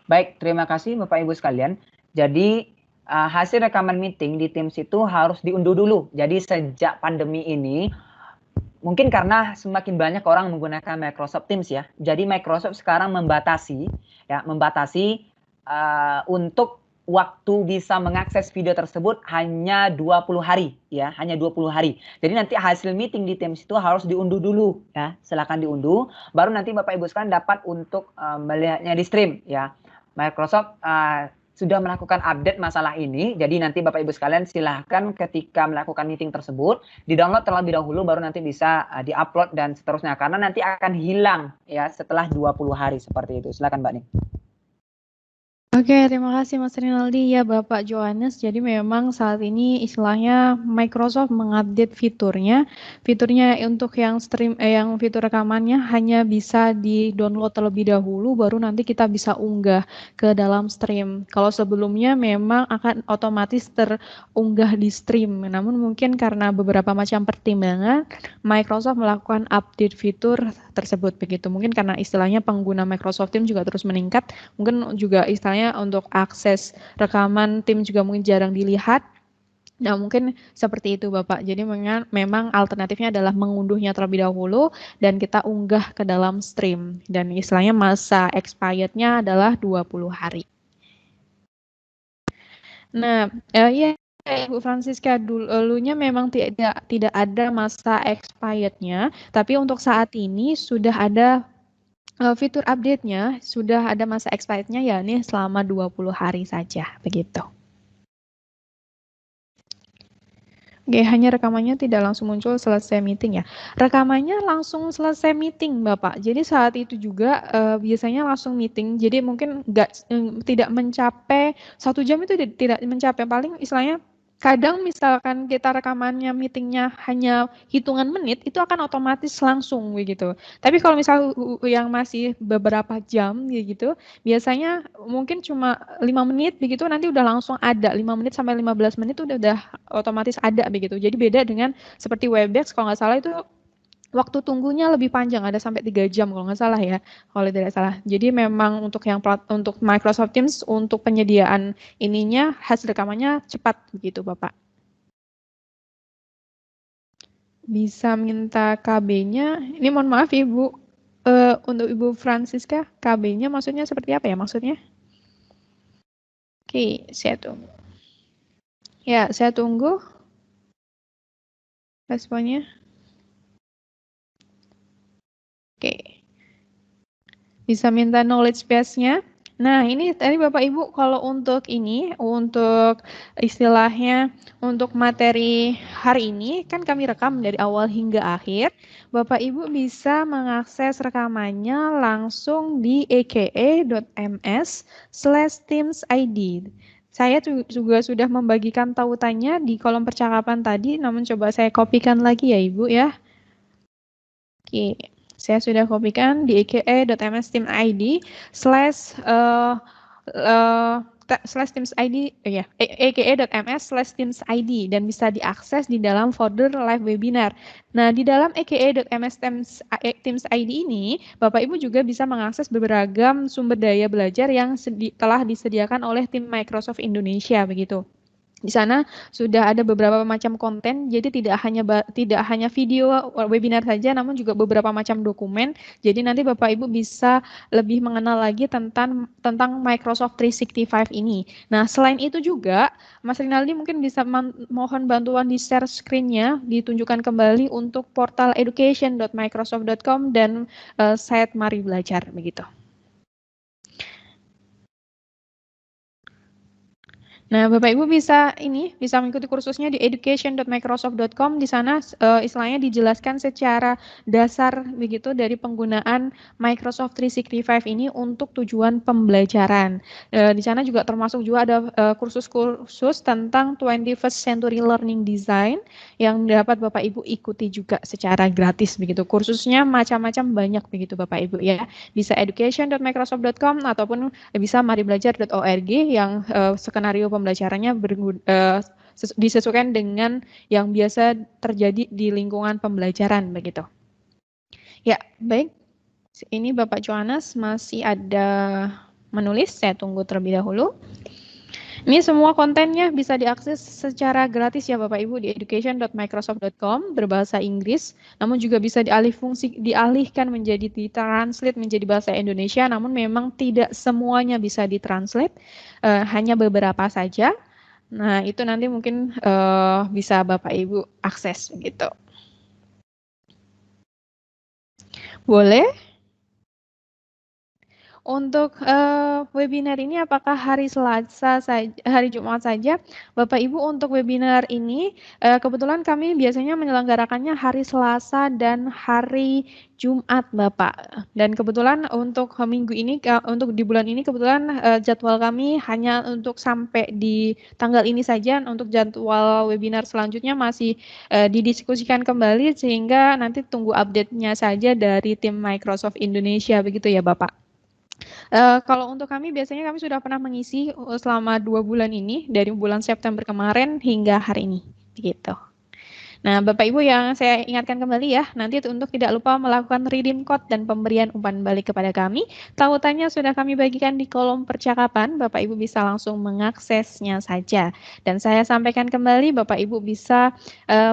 Baik, terima kasih Bapak Ibu sekalian. Jadi hasil rekaman meeting di Teams itu harus diunduh dulu. Jadi sejak pandemi ini, mungkin karena semakin banyak orang menggunakan Microsoft Teams ya. Jadi Microsoft sekarang membatasi untuk waktu bisa mengakses video tersebut hanya 20 hari ya, hanya 20 hari. Jadi nanti hasil meeting di Teams itu harus diunduh dulu ya. Silakan diunduh, baru nanti Bapak Ibu sekalian dapat untuk melihatnya di stream ya. Microsoft sudah melakukan update masalah ini. Jadi nanti Bapak Ibu sekalian silahkan ketika melakukan meeting tersebut di-download terlebih dahulu baru nanti bisa di-upload dan seterusnya. Karena nanti akan hilang ya setelah 20 hari seperti itu. Silakan Mbak Ning. Oke, terima kasih Mas Rinaldi ya Bapak Johannes. Jadi memang saat ini istilahnya Microsoft mengupdate fiturnya untuk yang stream yang fitur rekamannya hanya bisa di-download terlebih dahulu baru nanti kita bisa unggah ke dalam stream. Kalau sebelumnya memang akan otomatis terunggah di stream. Namun mungkin karena beberapa macam pertimbangan Microsoft melakukan update fitur tersebut begitu. Mungkin karena istilahnya pengguna Microsoft Teams juga terus meningkat, mungkin juga istilahnya untuk akses rekaman tim juga mungkin jarang dilihat Nah, mungkin seperti itu Bapak. Jadi memang alternatifnya adalah mengunduhnya terlebih dahulu dan kita unggah ke dalam stream. Dan istilahnya masa expirednya adalah 20 hari. Nah, ya Ibu Francisca, dulunya memang tidak ada masa expirednya, tapi untuk saat ini sudah ada fitur update-nya, sudah ada masa expirednya, ya ini selama 20 hari saja, begitu. Oke, hanya rekamannya tidak langsung muncul selesai meeting ya. Rekamannya langsung selesai meeting, Bapak. Jadi saat itu juga biasanya langsung meeting. Jadi mungkin tidak mencapai 1 jam itu tidak mencapai. Paling istilahnya kadang misalkan kita rekamannya meetingnya hanya hitungan menit, itu akan otomatis langsung begitu. Tapi kalau misal yang masih beberapa jam gitu, biasanya mungkin cuma 5 menit begitu, nanti udah langsung ada 5 menit sampai 15 menit udah otomatis ada begitu. Jadi beda dengan seperti Webex, kalau nggak salah itu waktu tunggunya lebih panjang, ada sampai 3 jam kalau nggak salah ya, kalau tidak salah. Jadi memang untuk untuk Microsoft Teams, untuk penyediaan ininya, hasil rekamannya cepat begitu Bapak. Bisa minta KB-nya, ini mohon maaf Ibu, untuk Ibu Francisca, KB-nya maksudnya seperti apa ya maksudnya? Oke, saya tunggu. Ya, saya tunggu responnya. Oke. Bisa minta knowledge base-nya. Nah, ini tadi Bapak Ibu kalau untuk ini, untuk istilahnya untuk materi hari ini kan kami rekam dari awal hingga akhir. Bapak Ibu bisa mengakses rekamannya langsung di eke.ms/teamsid. Saya juga sudah membagikan tautannya di kolom percakapan tadi, namun coba saya kopikan lagi ya Ibu ya. Oke, saya sudah kopikan di eke.ms/teamsid/teamsid ya, eke.ms/teamsid dan bisa diakses di dalam folder live webinar. Nah, di dalam eke.ms/teamsid ini, Bapak Ibu juga bisa mengakses beragam sumber daya belajar yang telah disediakan oleh tim Microsoft Indonesia begitu. Di sana sudah ada beberapa macam konten, jadi tidak hanya video webinar saja, namun juga beberapa macam dokumen. Jadi nanti Bapak Ibu bisa lebih mengenal lagi tentang Microsoft 365 ini. Nah, selain itu juga, Mas Rinaldi mungkin bisa mohon bantuan di share screen-nya, ditunjukkan kembali untuk portal education.microsoft.com dan site Mari Belajar begitu. Nah, Bapak Ibu bisa mengikuti kursusnya di education.microsoft.com. Di sana istilahnya dijelaskan secara dasar begitu dari penggunaan Microsoft 365 ini untuk tujuan pembelajaran. Di sana juga termasuk juga ada kursus-kursus tentang 21st Century Learning Design yang dapat Bapak Ibu ikuti juga secara gratis begitu. Kursusnya macam-macam banyak begitu Bapak Ibu ya. Bisa education.microsoft.com ataupun bisa maribelajar.org yang skenario pembelajarannya disesuaikan dengan yang biasa terjadi di lingkungan pembelajaran begitu. Ya, baik. Ini Bapak Johannes masih ada menulis, saya tunggu terlebih dahulu. Ini semua kontennya bisa diakses secara gratis ya Bapak Ibu di education.microsoft.com berbahasa Inggris, namun juga bisa dialihkan menjadi ditranslate menjadi bahasa Indonesia, namun memang tidak semuanya bisa ditranslate, hanya beberapa saja. Nah, itu nanti mungkin bisa Bapak Ibu akses gitu. Boleh? Untuk webinar ini apakah hari Selasa saja, hari Jumat saja? Bapak Ibu untuk webinar ini kebetulan kami biasanya menyelenggarakannya hari Selasa dan hari Jumat Bapak. Dan kebetulan untuk minggu ini, untuk di bulan ini kebetulan jadwal kami hanya untuk sampai di tanggal ini saja. Untuk jadwal webinar selanjutnya masih didiskusikan kembali sehingga nanti tunggu update-nya saja dari tim Microsoft Indonesia begitu ya Bapak. Kalau untuk kami biasanya kami sudah pernah mengisi selama 2 bulan ini dari bulan September kemarin hingga hari ini, begitu. Nah, Bapak Ibu yang saya ingatkan kembali ya, nanti untuk tidak lupa melakukan redeem code dan pemberian umpan balik kepada kami. Tautannya sudah kami bagikan di kolom percakapan, Bapak Ibu bisa langsung mengaksesnya saja. Dan saya sampaikan kembali, Bapak Ibu bisa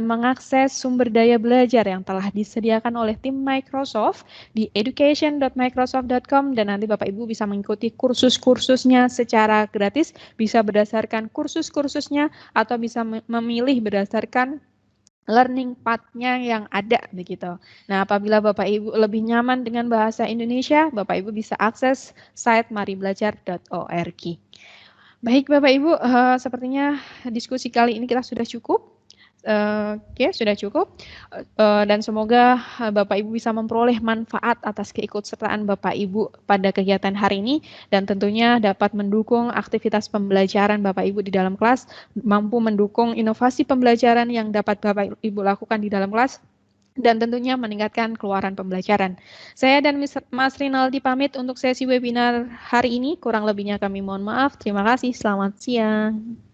mengakses sumber daya belajar yang telah disediakan oleh tim Microsoft di education.microsoft.com, dan nanti Bapak Ibu bisa mengikuti kursus-kursusnya secara gratis, bisa berdasarkan kursus-kursusnya atau bisa memilih berdasarkan learning path-nya yang ada begitu. Nah, apabila Bapak Ibu lebih nyaman dengan bahasa Indonesia, Bapak Ibu bisa akses site maribelajar.org. Baik Bapak Ibu, sepertinya diskusi kali ini kita sudah cukup. Oke, sudah cukup. Dan semoga Bapak Ibu bisa memperoleh manfaat atas keikutsertaan Bapak Ibu pada kegiatan hari ini, dan tentunya dapat mendukung aktivitas pembelajaran Bapak Ibu di dalam kelas, mampu mendukung inovasi pembelajaran yang dapat Bapak Ibu lakukan di dalam kelas, dan tentunya meningkatkan keluaran pembelajaran. Saya dan Mas Rinaldi pamit untuk sesi webinar hari ini. Kurang lebihnya kami mohon maaf. Terima kasih. Selamat siang.